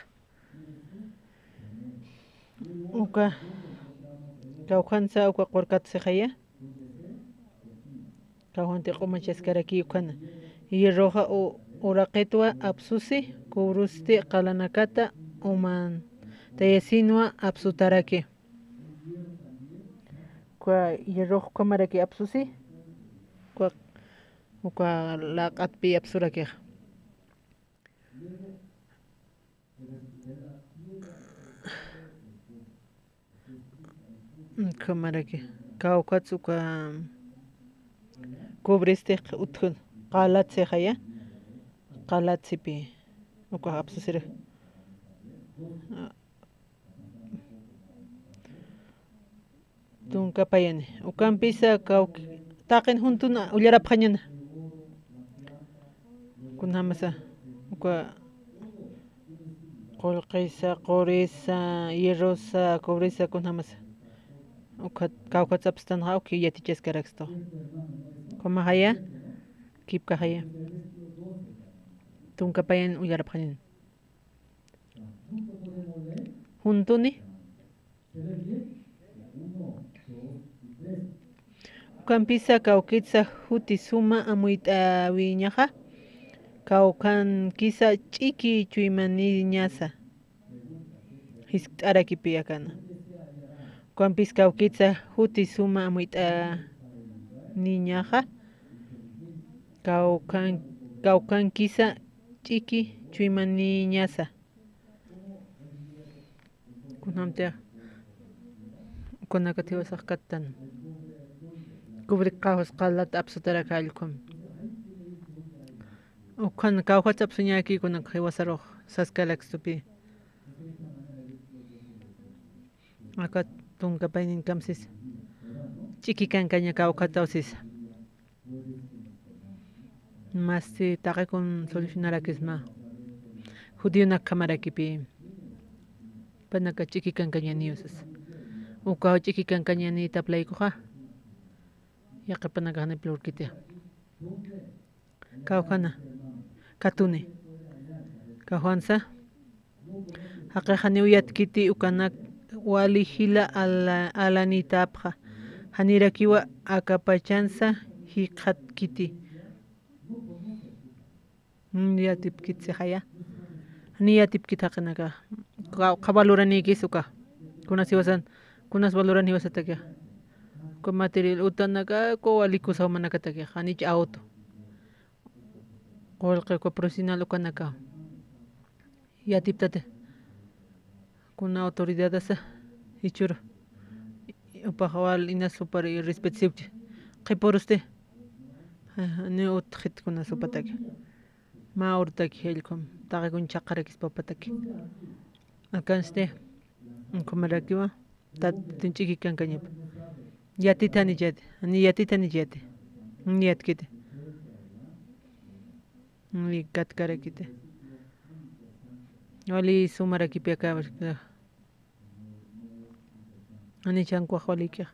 [SPEAKER 9] uka kawkansa uka qurqatsiqaya kawante q'umachaskaraki ukana hierroqa uraqitwa apsusi kubrusti qalanakata uman tayasinwa apsutaraki kwa hierroqa kamaraki apsusi kwa uka laq'atpi apsuraki kamaraki kawkatsu uka kubristi utkun qalatsiqaya qalatsipi uka apsusiri tunkapayani ukanpisa taqin juntuna ullarapqañana kunamasa uka qullqisa qurisa hierrosa kubrisa kunamasa uka kawkatsapistanqa uka yatichaskaraqsto kumaqaya kipkaqaya tunkapayan ullarapqañana juntuni ukanpisa kawkitsa huti suma amuyt'awiñaqa kawkankisa ch'iki chuymaniñasa hisp'arakipi yakana ukanpis kawkitsa huti suma amuyt'aniñaqa kawkankisa ch'iki chuymaniñasa kunamtiqa kunaka tiwasaq kattan kubriqqawas qalata apsutaraka allqum ukan kawkata apsuñaki kunaka hiwasaruq saskalakstupi aka tunkapaynin kamsis ch'iki kankaña kawkatawsis masti taqikun solucionarakisma judíonak kamarakipi panaka ch'iki kankaña niusas uka ch'iki kankaña ni taplaykuqa yaqa panaka hanipil urkitia kawkana katuni kawhansa haqiqa niuyatkiti ukanak wali hila alanitapqa hanirakiwa akapachansa hiqhatkiti niyatipkitsiqaya niyatipkit haqinaka qavaluranikis uka kunas iwasan kunas valorani iwasatakia ko material utanaka ko walikusa manakatakia hanich auto qullqi ko profesional ukanaka yatiptate kuna autoridadasa ichura upaqawal ina super irrespective qipuruste ni utqit kuna supataki ma urtaki helkom taqikun chaqarakis papataki alcanste kumarakiwa tatinchiki kankañapa yatitani yati ani yatitani yati yatkite ni katkarakite wali sumarakipi akaba ani chankuaq walikiq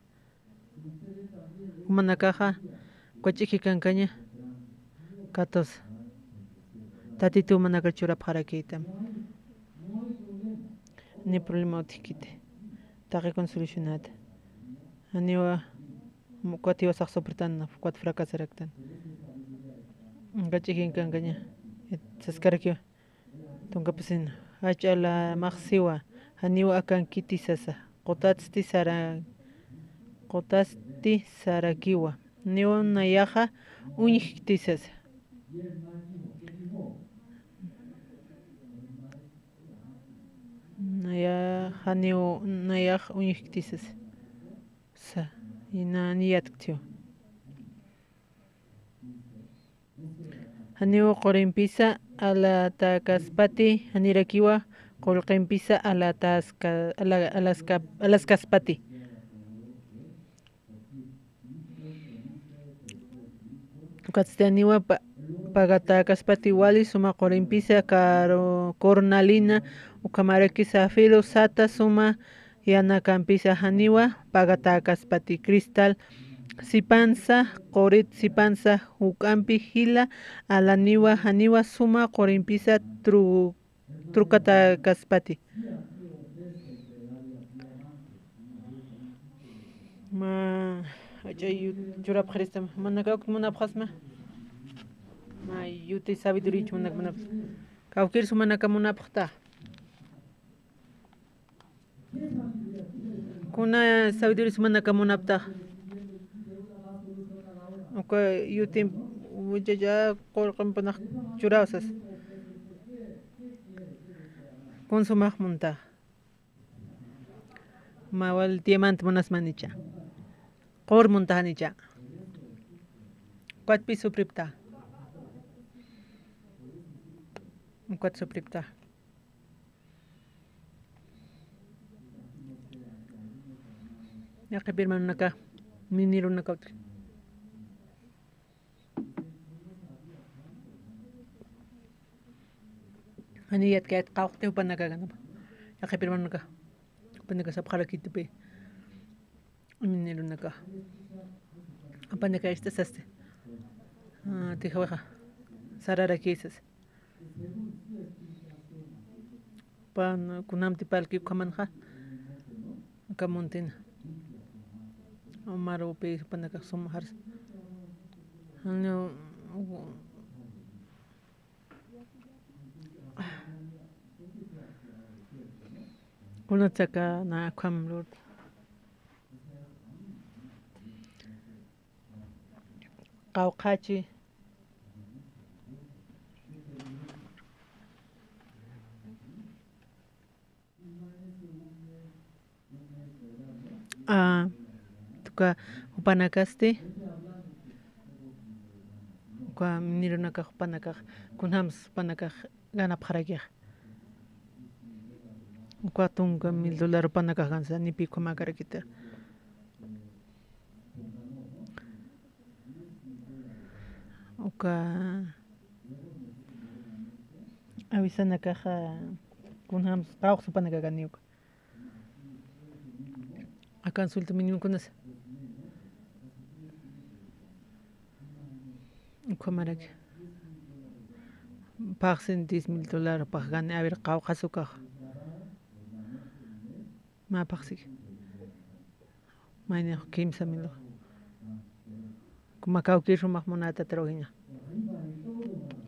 [SPEAKER 9] manakaqa kuachiki kankaña katos tatitu manaka churapqarakiyta ni problema utikite taqikun solucionata aniwa kuatiwasaq soportana kuat fracasaraktan kachiki kankaña saskarakiwa tunkapasin hach'ala maqsiwa aniwa akankiti sasa qutasti sarakiwa niwa nayaqa uñiqti sasa nayaq uñiqti sasa sa ina niyatktiwa haniwa qurinpisa alatakaspati hanirakiwa qullqinpisa alaskaspati ukatistaniwa pagata kaspati wali suma qorimpisa karo cornalina ukamaraki zafiro sata suma yana kampisa haniwa pagata kaspati cristal sipansa qorit sipansa ukampi hila alaniwa haniwa suma qorimpisa trukata kaspati ma ajay jurab khristam manaka munab khasma ma yuti sabiduria chunak munab kaukir sumanaka munab khta kuna sabiduria sumanaka munabta okay yuti wujaja qorqam panaq churasas consumaq munta mawal diamante munas manicha qor muntahanicha quat piso pripta quat supripta ya kabir manaka miniru nakot aniyat kat qawqte upanaka ganaba ya kabir manaka upanaka sabqarakit pe miniru naka upanaka istasaste tijawaja sarara kisas pan kunam tipalki kamanja kamontina Omaro pe panaka somhar ano kuna taka na kamlut qawqachi tuka upanakaste kwa nirunaka upanaka kunhams upanaka ganap kharagya kwa tunga $1000 upanaka gansa ni pico makarakita uka avisanaka kunhams qawq upanaka ganiuk akan sulta mínimo kunas ukamarag pagsen $10,000 paggan a ver qawqasuka ma pagsik mayne $15,000 kuma kawkishu mahmonata trohiña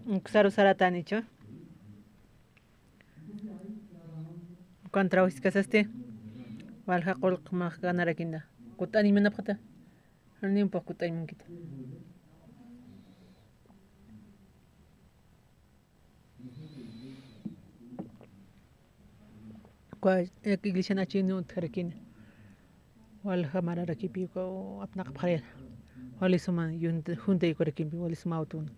[SPEAKER 9] uksaru saratanicho ukan trabajis kasaste walha qolq maq ganarakinda kutani manapqata hanin pa kutay munkita kwa iglesia na chino tarakin walha mararakipi ko apna qphare wali suma hunde ko rakin wali suma autun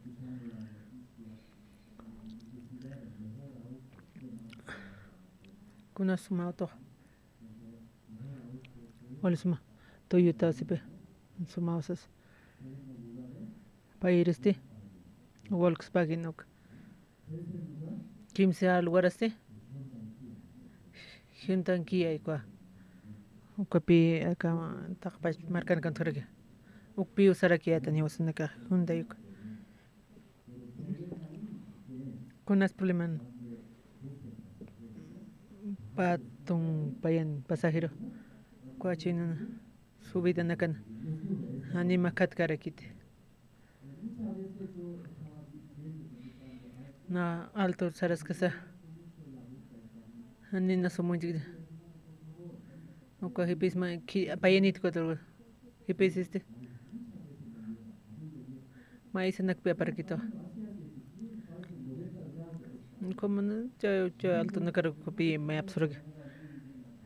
[SPEAKER 9] kuna suma auto wala suma Toyota sipe suma usas pairiste Volkswagen ok kimse al lugarste juntan kia ikwa ukapi aka taqpach markan kan thurage ukpi usara kia tani wasanaka Hyundai ok kunas probleman patung payan pasajero Kuachin subida nakan anima kat karakite na alto saras kasa anina somunjig oka hipis ma payanit ko to hipis este ma isanak pe parakito como yo alto nakar ko pi ma absurg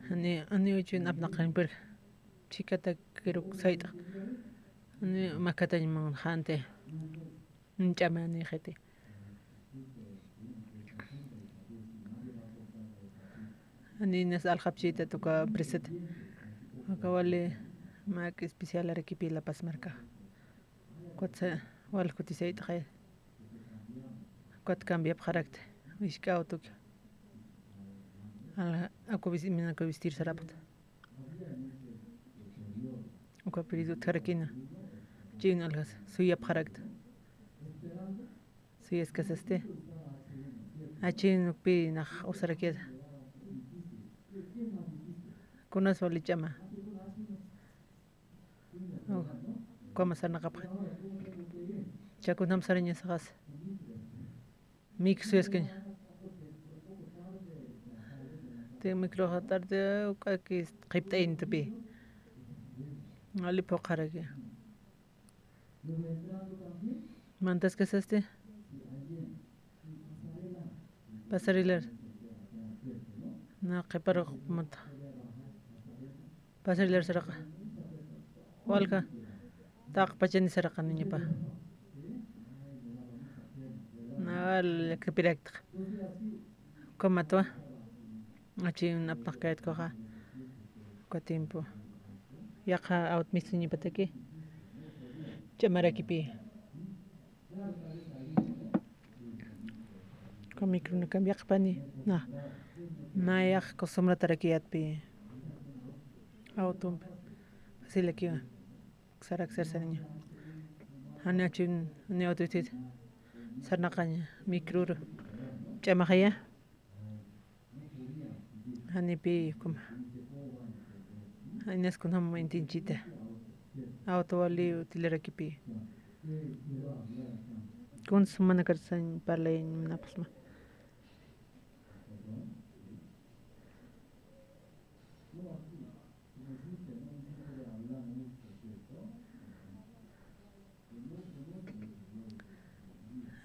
[SPEAKER 9] ani uchin apna qanper chikata keruk saita ani makata man khante nchamani khete ani nas al khabchita tuka preset akawale mak especial arkipi la pas marka kotsa wal kuti saita khay Ukat cambia carácter. Ishka auto. Aku vestir sarapat. Uka pedido tarakina. Jin algas. Suya carácter. Suya escasaste. Achin pi na usarakieda. Kunas wali chama. Como sana kapra. Chakunam saranya sagas. Mix es que te micro tarde o que cripta intupi. Ali pokara que. Mantas que es este. Pasariler. Na keparo mata. Pasariler saraka. Walka. Tak pachani saraka niña pa. Al que piracta. Como tú. Achi una paquete coja. Co tiempo. Ya que out misión para aquí. Chamara aquí pi. Con micro no cambia pani. Na. Na ya costumbre tarakiat pi. Auto. Así le quiero. Sarak ser niño. Hanya chin ne autotit. Sarnaqaña micro chamajaya hanipi como aines con un intinchita auto wali utilerakipi con sumana karsan parle na pasma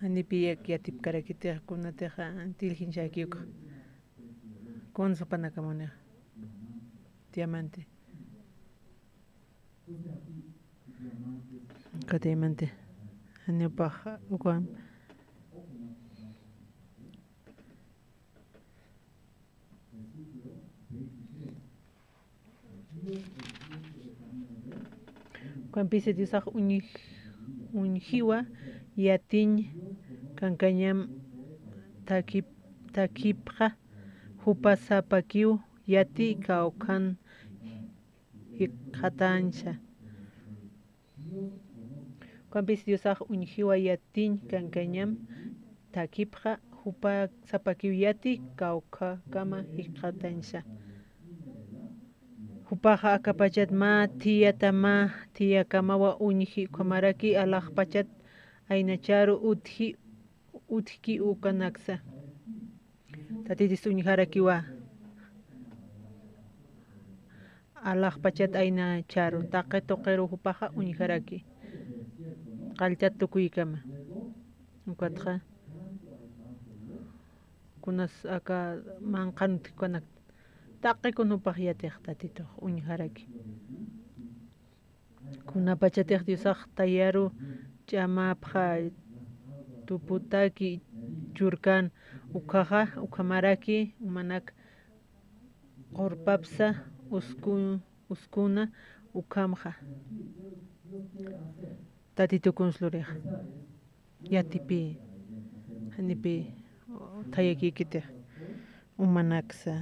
[SPEAKER 9] Ani pia que atip cara que te con una teja inteligencia aquí con su panacamonea diamante diamante ani paja ukan cuando empiece a usar un jiwa yatin kankanyam takipra hupasapakiu yati kaukan hikatansha cuando empiece a usar un jiwa yatin kankanyam takipra hupasapakiu yati kaukakama hikatansha Hupaja akapachat ma tiyatama tiyakamawa unji kamaraki alajpachat ainacharu utki ukanaksa tatitis unjarakiwa alajpachat ainacharu taqe toqeru hupaja unjaraki qalchat tukuykama ukatqa kunas aka manqanti kanak taqe kunupaj yatiq tatito unjaraki kunapachatij diosaq tayaru chamapja tuputaki churkan ukaja ukamaraki umanak qorpapsa uskuna ukamja tatito kunslurij yatipi hanipi tayakikitij umanaksa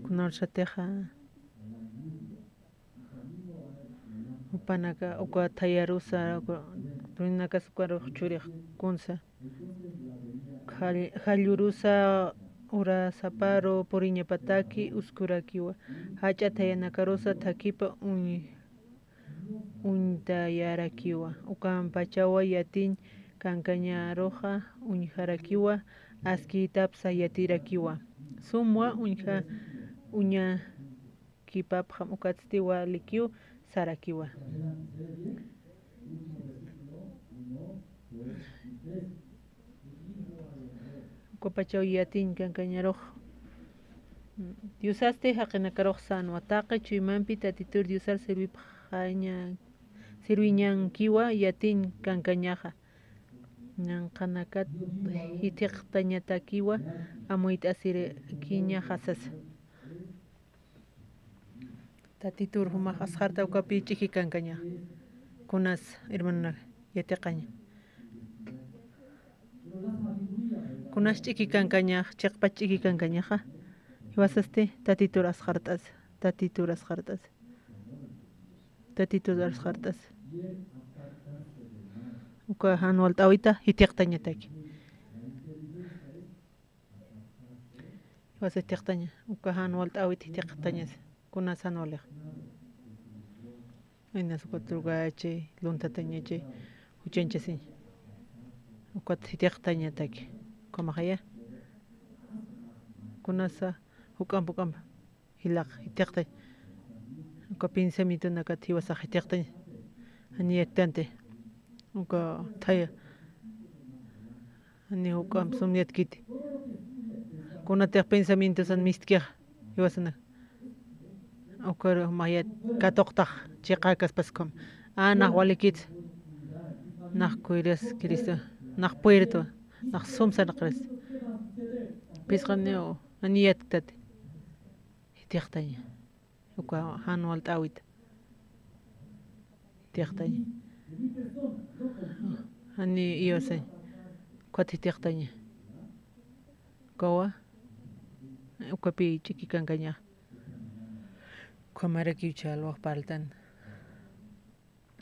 [SPEAKER 9] kunarshateja upanaka uka tayarusa runaka sukaro churij kunsa hallurusa ura saparo poriña pataki uskurakiwa hacha tayanakarusa takipa untayarakiwa ukan pachawa yatin kankaña roja unjarakiwa askitapsa yatirakiwa sumwa uña kipapja ukatztiwa likiu sarakiwa Copachaw yatin kankañaroj diusaste haqinakaroj sano ataque chuimampi tatitur diusar serviñankiwa yatin kankañaja ñanqanakat hitiqtañatakiwa amuita asire kiña hasas tatitur humaq asjarta ukapi chiki kankaña kunas hermana yatiqaña kunash ch'iki kankañaq chiqpa ch'iki kankañaqa iwasaste tatituras hartas uka anual t'awita hitiqtañataki iwasa tiqtaña uka anual t'awita hitiqtañas kunas anualeq aynas uka turgachay luntatañachay huchanchasiñ uka hitiqtañataki kamaqaya kunasa huk'ampa hilaq hitiqtay uka pensamiento nakati iwasaq hitiqtaña aniyaktante uka thaya ani huk'am sumniatkiti kunatiq pensamientos san mistikiaq iwasana uka mayat katoqtaq chiqakas paskom naq walikit naq kuiras Cristo naq puerto naq sumsa naqres pisqaneo aniyatktate hitiqtaña uka anual t'awita hitiqtaña ani iyosay kuat hitiqtaña kawa ukapi ch'iki kankañaq kamarakiwcha alwaq paltan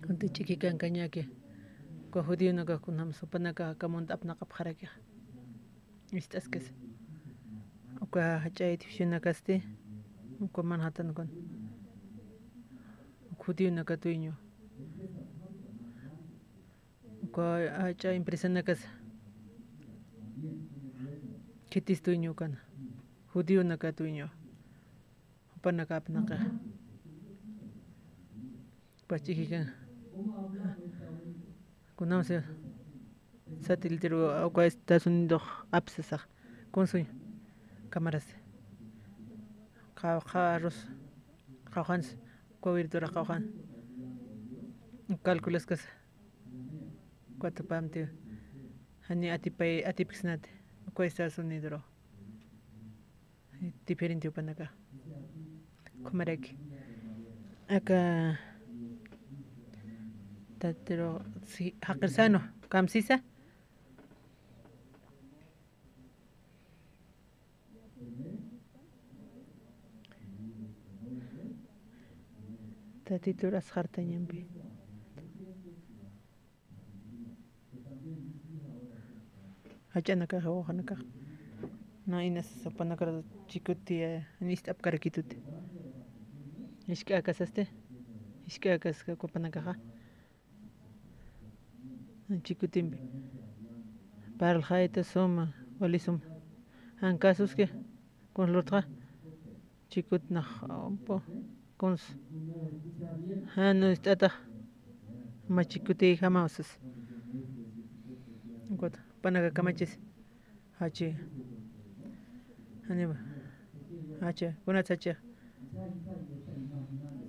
[SPEAKER 9] kunti ch'iki kankañaki uka judío kaqkunaman supanaka hakamunta apnaqapaqaraki ist'askas uka hach'ay tipshunakaste uka mana hatanakun judío nakatuiño uka hach'ay impresionakas kitistuiño kana judío nakatuiño upanaka apnaqa pach'iki kan kunamse satélite uka Estados Unidos apsasaq kunsuñ cámaras carros qawqans uka virtura qawqan cálculos kas cuatro pamte hani atipiksinate uka Estados Unidos diferente upanaka kumaraki aka tatero si haqirsano kamsisa tatituras hartañampi hachanaka hawahanaka na inas sopanaka chikuti nistap karakitut ishkakasaste ishkakas kupanaka chikutimpi para el jaita soma walisum han casos que con l'otra chikut na po con han estata machikuti jamásas got panaga kamachis hachi anima hacha kuna tacha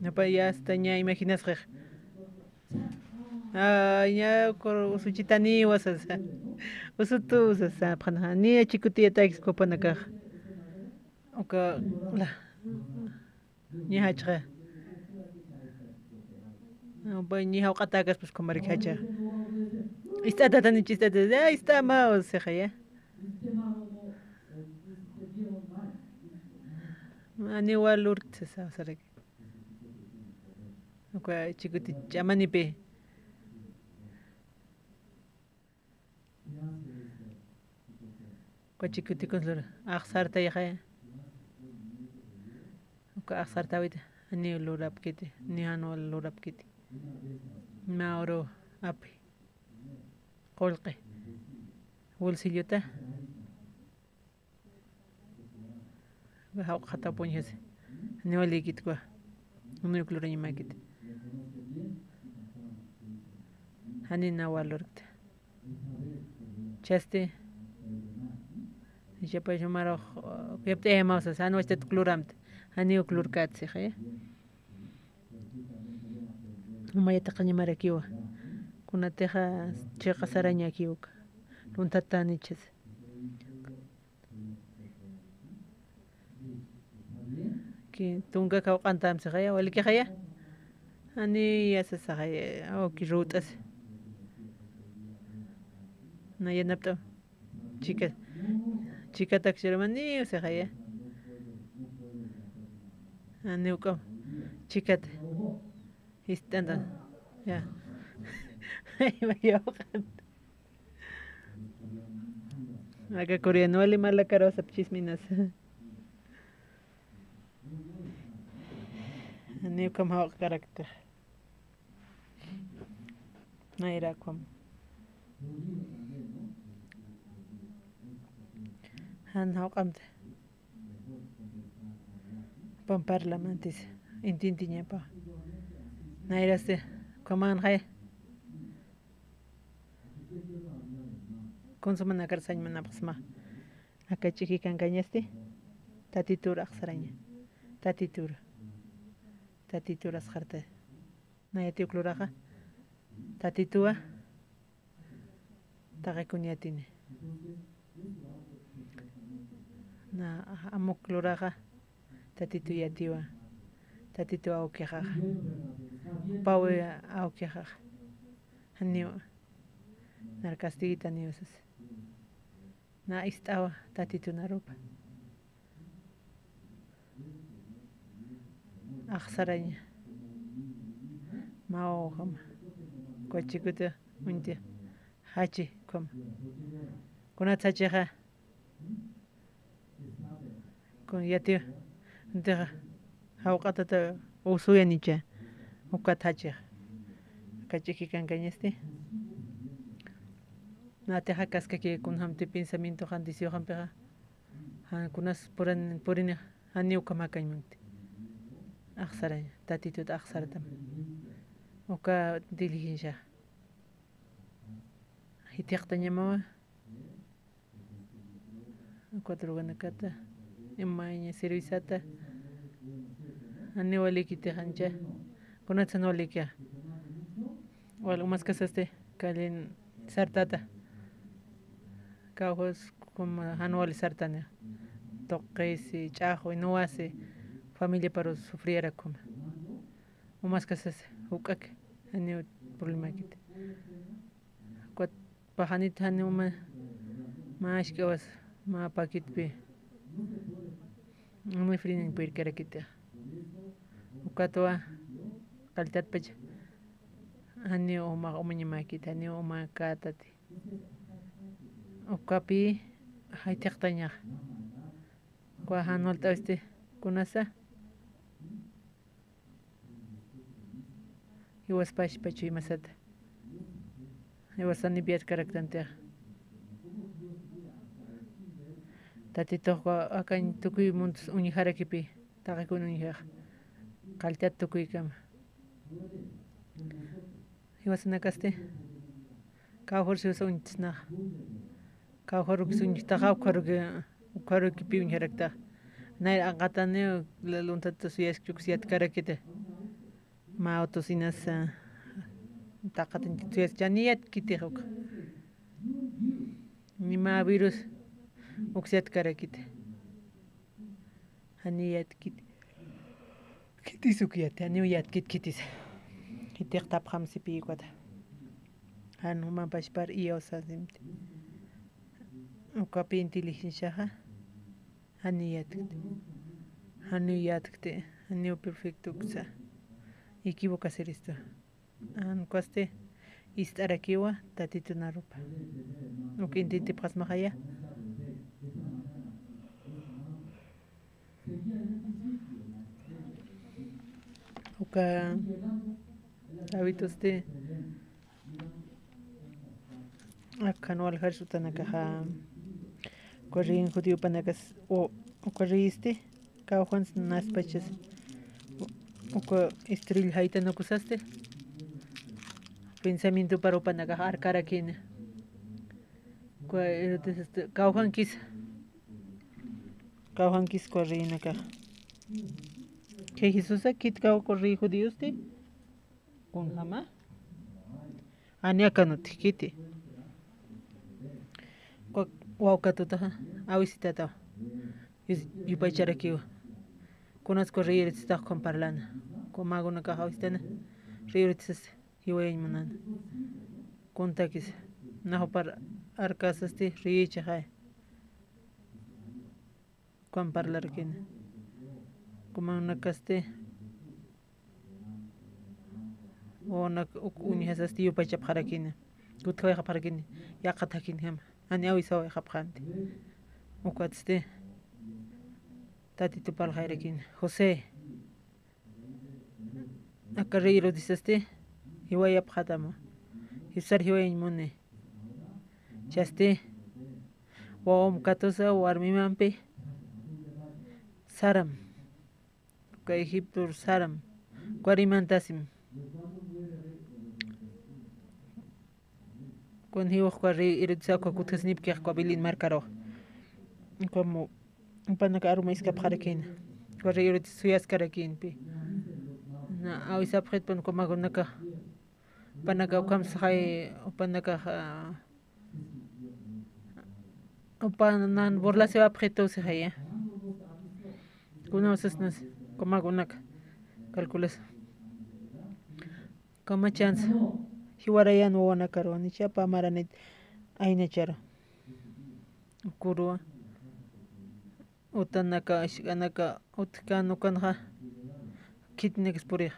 [SPEAKER 9] napa ya hasta ña imaginas que ya cor usuchitani wasas usutu usasa pana ni chikuti atax kopanaka oka la ni hachra ba ni hawqatakas pues comer hacha está tan chiste está más se ya ani walurt sa sarek oka chikuti chamani pe chikuti con lor akhsarta yahay uka akhsarta wita ani lorap kiti ni anol lorap kiti mauro api qolqi bolsillota hawq khata ponhas ni wali kit kwa unu klorani makit hani na walort chaste ya pa llamar yapte más o sea no este cloramt ani clorkat se ya uma yataqani marakiwa kuna teja cheqa saraña kiuka luntatani ches ki tunga ka qantam se ya wal ki ya ani ya se sa ya o ki rutas na yanapta chicas Chikata kshiramani o sea ya. Aneuka chikata. Istanda. Ya. Acá coreano vale más la cara a chisminas. Aneuka ma carácter. Naira como. Han hauqamte. Pon parlamentis intintiña pa. Nairaste coman hay. Consuman a carsañ manapasma. Acá chiqui cancañaste. Tatitura axaraña. Tatitura. Tatitura asjarte. Nayatio cloraja. Tatitua. Tagacuñatine. Na amok cloraja. Tatitu yatiwa. Tatitu auqueja. Paue auqueja. Hanio. Narcastiguita niosas. Na istawa tatitu narupa. Axaraña. Mao hama. Cochikuta untia. Hachi kom. Kuna tacheja. Con yatio. Deja. Hauqatata usuya nicha. Ukatache. Kachiki cancañeste. Nate hakasca que con hamte pensamiento handicio hampera. Han kunas porin haniu kamakañmonte. Axaraña. Tatitud axartam. Oka diligencia. Hitiaqtañamawa. Cuatro ganacata. Emaña servisata. Aniwaliki hancha. Conatsanolikia. Wal umas casaste. Kalin sartata. Cajos como anual sartana. Toquesi, chajo y no hace familia para sufrir como. Umas casas. Ukak. Aniw problema kit. Cuat pahanit aniw más que vas. Ma pakit pe. Muy frinen per karakita. Ukatoa kaltat pech. Ani oma omañamakita, ani oma katati. Ukapi haytiqtaña. Kwa hanolta este kunasa. Iwas pash pachu imasata. Iwas ani biat karaktante. Tatito akan tukui muntus uniharakipi. Takakun unihar. Kaltat tukui kama. Iwas nakaste. Kahor si usa unitsna. Kahor usunitaha ukaruki pi uniharakta. Nair angatane laluntato suyas chuksiat karakite. Ma autosinas takatan suyas janiyat kitihok. Nima virus uksiat karakite. Haniyat kit. Kitisukiat, haniyat kitis. Kitik tap hamsi pi kwata. Han huma pashpar iyo sazimte. Ukapi inteligencia haniyat kte. Haniyo perfecto ksa. Equivocacer esto. Han kwaste istarakiwa tatitu narupa. Uka intente pasmahaya. Uka hábitos de acá no aljar su tanaka corrin judío panakas o corriste caujuan nas paches o estril haita no cusaste pensamiento para panaka arcara quien caujuan kis corrin acá que Jesús aquí corri judíos te con jama ania kanut kiti wow katuta awisitata yupachara kiwa conozco reír está con parlana como hago una caja awisitana reír hiwayn manan contaquis naho par arcasasti riicha hay cuan parlarquina como una caste o una uñas astillo para chapjaraquina gutkoy japarquini yaqatakin hem ani awisaw japjanti ukwatste tatito paljairakin José akarreiro disaste hiwaya pjatama hisar hiwayin mone chaste wawam katosa warmimampi saram ka Egipto saram kwarimantasim con hiwaj kwari irutsa kwa kutasnip kya kwabilin markaro como panaka aruma iska pjarakin kwari irut suyas karakin pi na awisa pjet pan komagonaka panaka kam sai panaka panan borla se va pjeto se haya kuna usasnas komagonaka calculas kama chance hiwarayan wana karo ni chapa maranit aina chara kurua utanaka ashganaka utkano kanha kitnex puri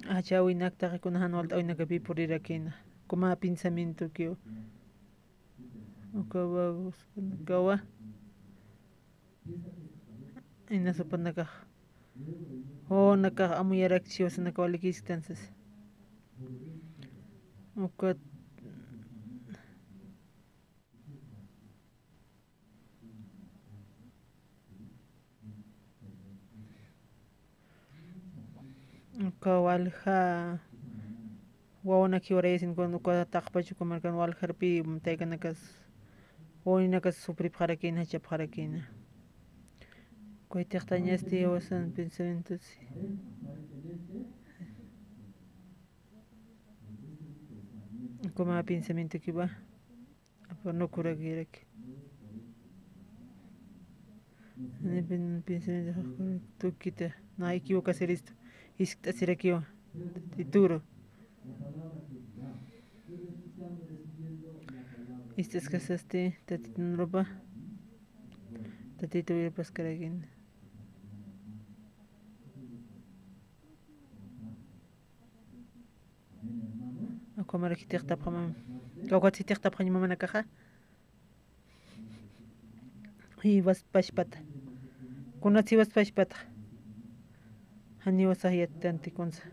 [SPEAKER 9] achawi nakta kuna hanwalt oinaka pi puri rakina kuma pensamiento que gawa ina sopanaka o naka amuyarak chios naka walikistances ukat kawalha wawana kiwarayasin con uka takpachu comarcan walharpi taikanakas oinakas supripjarakin hachapjarakin Cuaitectañasti wasan pensamientos como pensamiento que va por no cura que pensamiento tú quita no hay que hacer esto y hacer aquí duro estas casas te tatito ropa tatito ir pascar aquí como arquitecta para kawat arquitecta para mamá na caja y vas pashpata kuna si vas pashpata hani vas ahí tanti konsa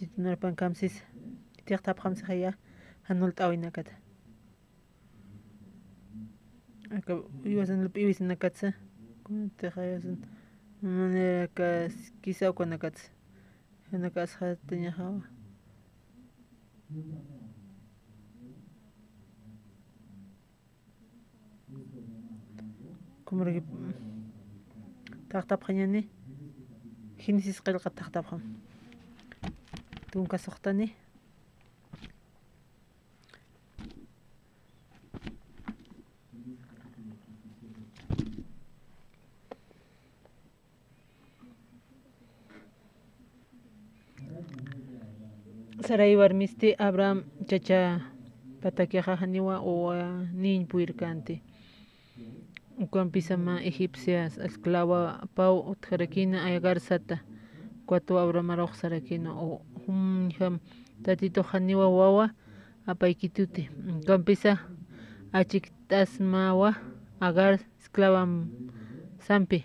[SPEAKER 9] تتنر بان كامسيس تيختاب خمس خيا هنولت أوينا كده أكب يوزن لبيويس نكتسه كنت خيازن من كيسا وكنا كتس هنا كاس خد الدنيا خوا كمرجب تختاب خياني خينيس قل قد تختاب خم تون كسختني saray warmisti Abraham chacha patakiaja haniwa o nin puirkanti ukon pisama egipcias esclava pau utjarakina ayagar sata cuatro Abraham sarakina o ham tatito haniwa wawa apaikituti kampisa achiktasmawa agar esclava sampi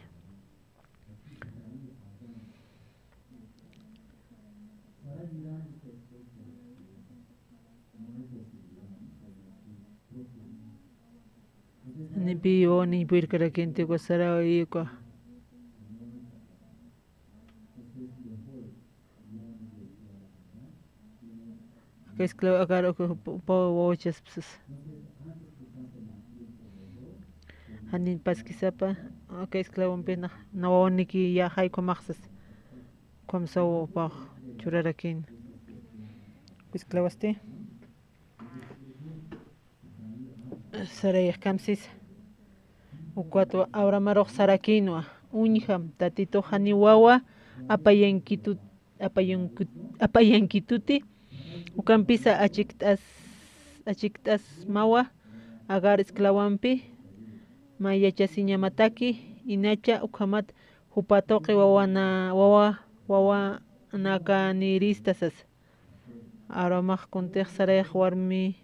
[SPEAKER 9] ni bio ni puir karakente ko sara ko que esclavo agar ko powochas psus hanin paskisapa que esclavo pena no niki ya hay ko maxas kom so pa churarakin esclavaste. Sarayah kamsis. Ucuatwa ahora maroj sarakinua. Uñham tatito haniwawa apayankituti. Ukampisa achiktas mawa agar esclavampi. Mayachasiña mataki inacha ukamat hupatoqi wawa nakaniristasas. Aromaq kuntiq sarayaq warmi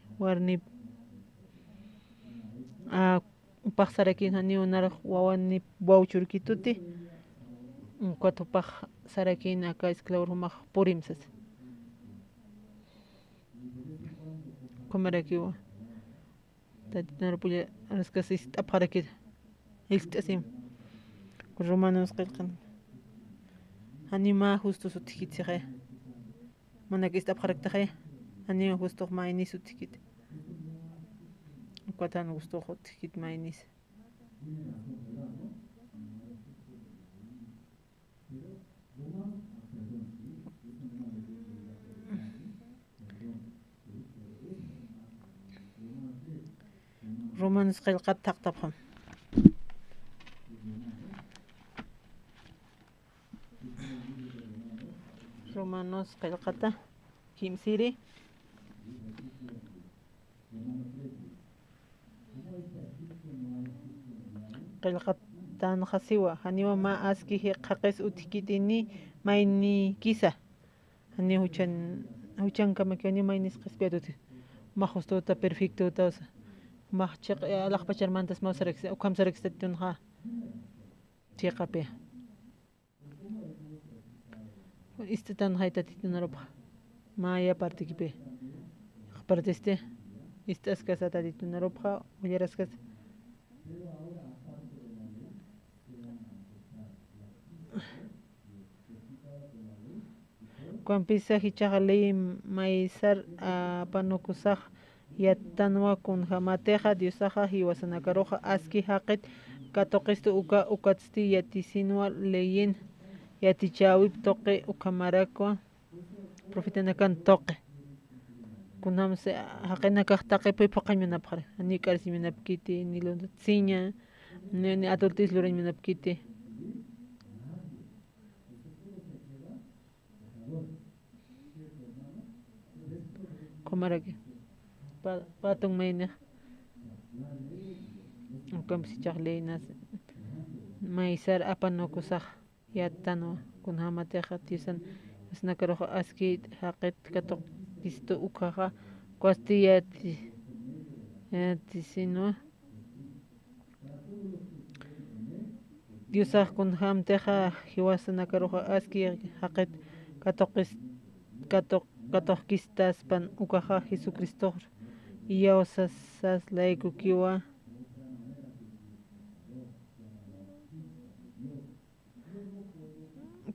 [SPEAKER 9] upaq sarakin haniwa naraq wawani wawchurkituti cuatupaq sarakin aka esclavormaq purimsas kumarakiwa tatinarapulla raskas apharakita ilt'asim romanos qillqan anima justo sutikitsikhay manak istapharaktakhay anima justo mayni sutikit cuatan gusto hotikit maynis romanos qillqat taqtaphan romanos qillqata kimsiri qillqatan hasiwa haniwa ma aski qaqis utikitini mayni kisa hani huchan kamakani maynis qispetuti ma justuta perfecto tawsa ma chiq alaqpacharmantas mawsarex ukamsarexitunha chiqapi istetan haytatitunarapa maya partikipi partiste istaskas atatitunarapa ullaraskas Kuampisa hichaqlay maysar panukusaq yatanwa kunhamateja diosaja hiwasanakaroja aski haqit katoqistu ukatsti yatisinwa leyin yatichawip toqe ukamaraqwa profetanakan toqe kunamse haqinakaq taqipi paqañmanapaqri ni k'arsimanapkiti ni lontatsiña ni adultis lurañmanapkiti Comaraki patong mayna ukamsi chaqlaynas maysar apanukusaq yatanwa kunhamateja tisan asnakaroja aski haqit katoqistu ukaja kuasti yatisinwa diosaq kunhamteja hiwasanakaroja aski haqit katoqistas pan ukaja Jesucristo yawsasas laykukiwa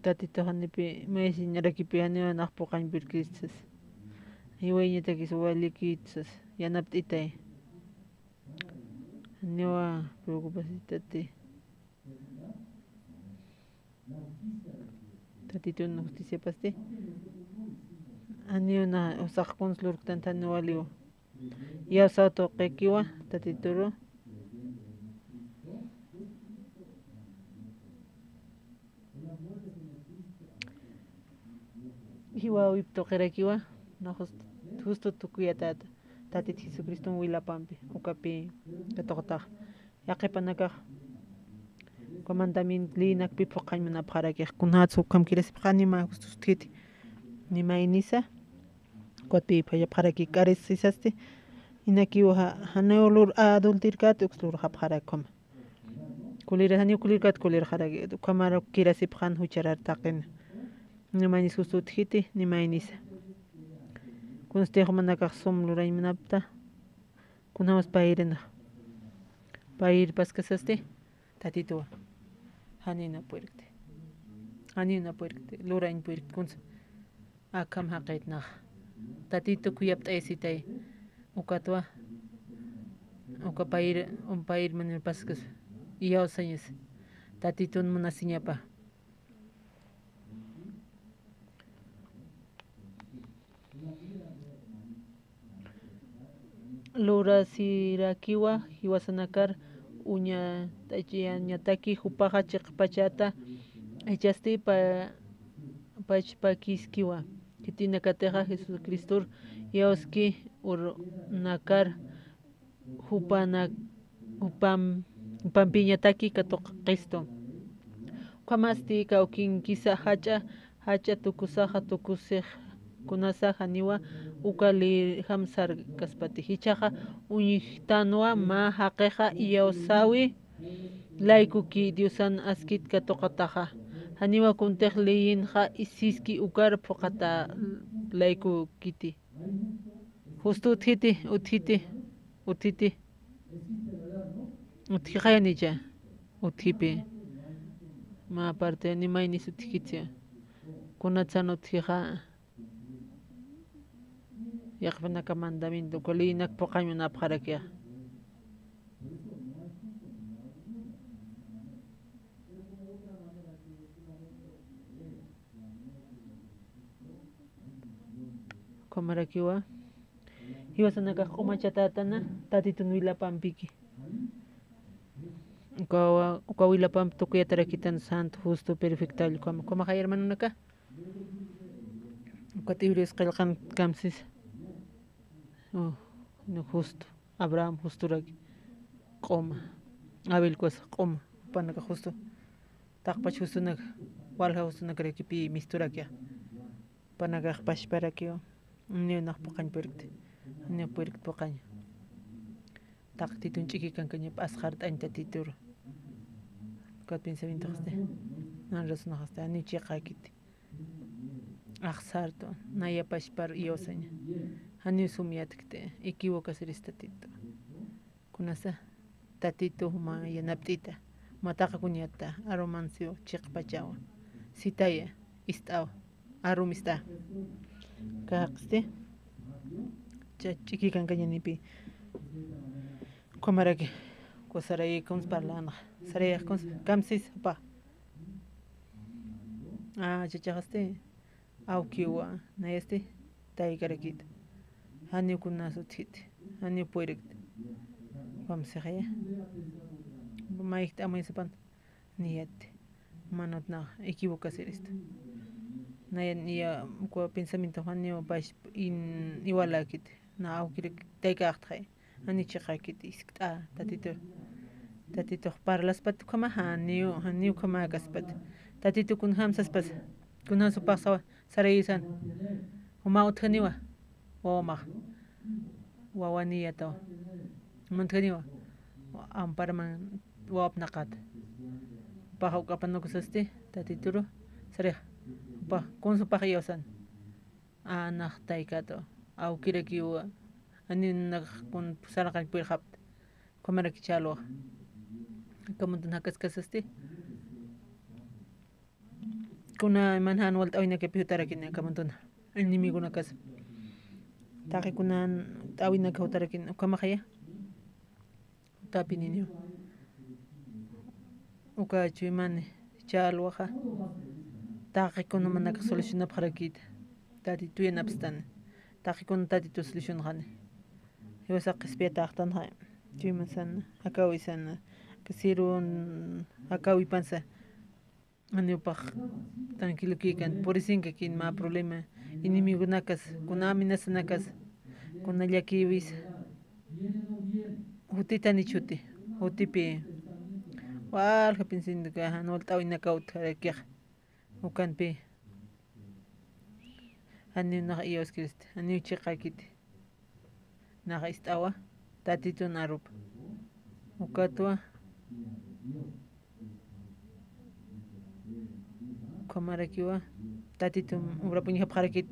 [SPEAKER 9] tatito hanipi maysi ñarakipi haniwa naqpu qañpirkistas hiwayñatakis walikitas yanapt'itay haniwa preocupasitati tatituna justicia pasti aniuna usaqkuns lurktantani waliwa yawsawta qikiwa tatituru hiwawipto qirakiwa na justo tukuyatata tatit Jesucristo wilapampi ukapi katoqtaq yaqipanakaq comandamiento linakpi phoqañmanapaqarakiq kunatsu kamkirasipaqanima justo sutkiti nimaynisa kuapi phayapaqaraki k'arisisasti inakiwa hanayulur adultirkati ukslur hapqarakuma kulirqat kulirqaraki kamara kirasipaqan hucharartaqina nimaynis justo utkiti nimaynisa kunstiq manakaq sumluraymanapta kunamas payrinaq payir paskasasti tatituwa hanina puerkte lurayn puerkte kunsa akam haqitnaq tatito kuyapt'aysitay ukatwa uka payir manil paskas yawsañas tatitun munasiñapa Rurasirakiwa hiwasanakar uña ñataki hupaja chiqpachata echasti pachpakiskiwa kitina kateja Jesucristo yaoski nakar upampiñataki katok Cristo kamasti kaukin kisa hacha tukusaja tukusej kunasaja niwa ukali hamsar kaspati hichaja uñijtanua ma haqeja yaosawi laikuki diosan askit katokataja haniwa kuntej leyinja isiski ukar pokata laiku kiti justo uthiti uthijayanicha uthipi ma aparte ni mainis uthikitia kunatsan uthija yaqpanaka mandamiento kolinak pokañuna pjarakia komarakiwa hiwasanaka qomachatatana tatitun wilapampiki uka wilapamp tukuyatarakitan santo justo perfectal como hay hermano naka uka tibris qilqan kamsis no justo Abraham justo raki qoma Abel cosa qoma panaka justo taqpach justo nak walha justo nak rekipi misturakia panaka qpash parakio ni nak paqañ perkte ni perkt paqañ taqtitun chiki kankaña asqar t'anta titur kat pensamiento este nan razón hasta ni chiqa kiti axarto naya pashpar iosaña hani sumiatkte equivocas tatito kunasa tatito ma yanaptita mataqa kuñata aromancio chiqpachawa sitaya istawa arumista kaqste chiki kankaña nipi komaraki kosaray kons parlana saray kons kamsis pa chachaste aukiwa na este taykarakit hani kunasu thit hani puirek vamos a ver maikta amay sapan niyate manot na equivocas esto na ko pensamiento hani bash in igualakit na aukirek taykaqtay hani chiqakit iskta tatito parlas pat kama hani kama kaspat tatito kun hamsas pas kun hasu pasawa saraysan uma uthaniwa oma wawaniya to manthaniwa amparman wapnaqat pahaw kapano kusaste tatituro sare pa kun su pahayosan anak taykato au kirakiwa anin nak kun sarakan pirhap kamera kichalo kamuntun hakas kasaste kuna manhan walt awina ke pihutarakin kamuntun enemigo nakas taki kunan awina ke hutarakin kamakaya tapininyo uka chuimane chalwaja taki kuno manaka soluciona pharakit tati tuyen abstan taki kun tati tu solution khane yosa qespeta aqtan ha chuimasan akawisan kasirun akawi pansa anupaq tranquilo kikan purisinka kin ma problema enemigo nakas kunaminas nakas kunallakiwis hutitani chuti hutipi walqa pensindu ka hanoltawina kaut harakih ukanpi ani na ios krist ani chiqakit na istawa tatitun arup ukatwa kamarakiwa tatitun urapuña pharakit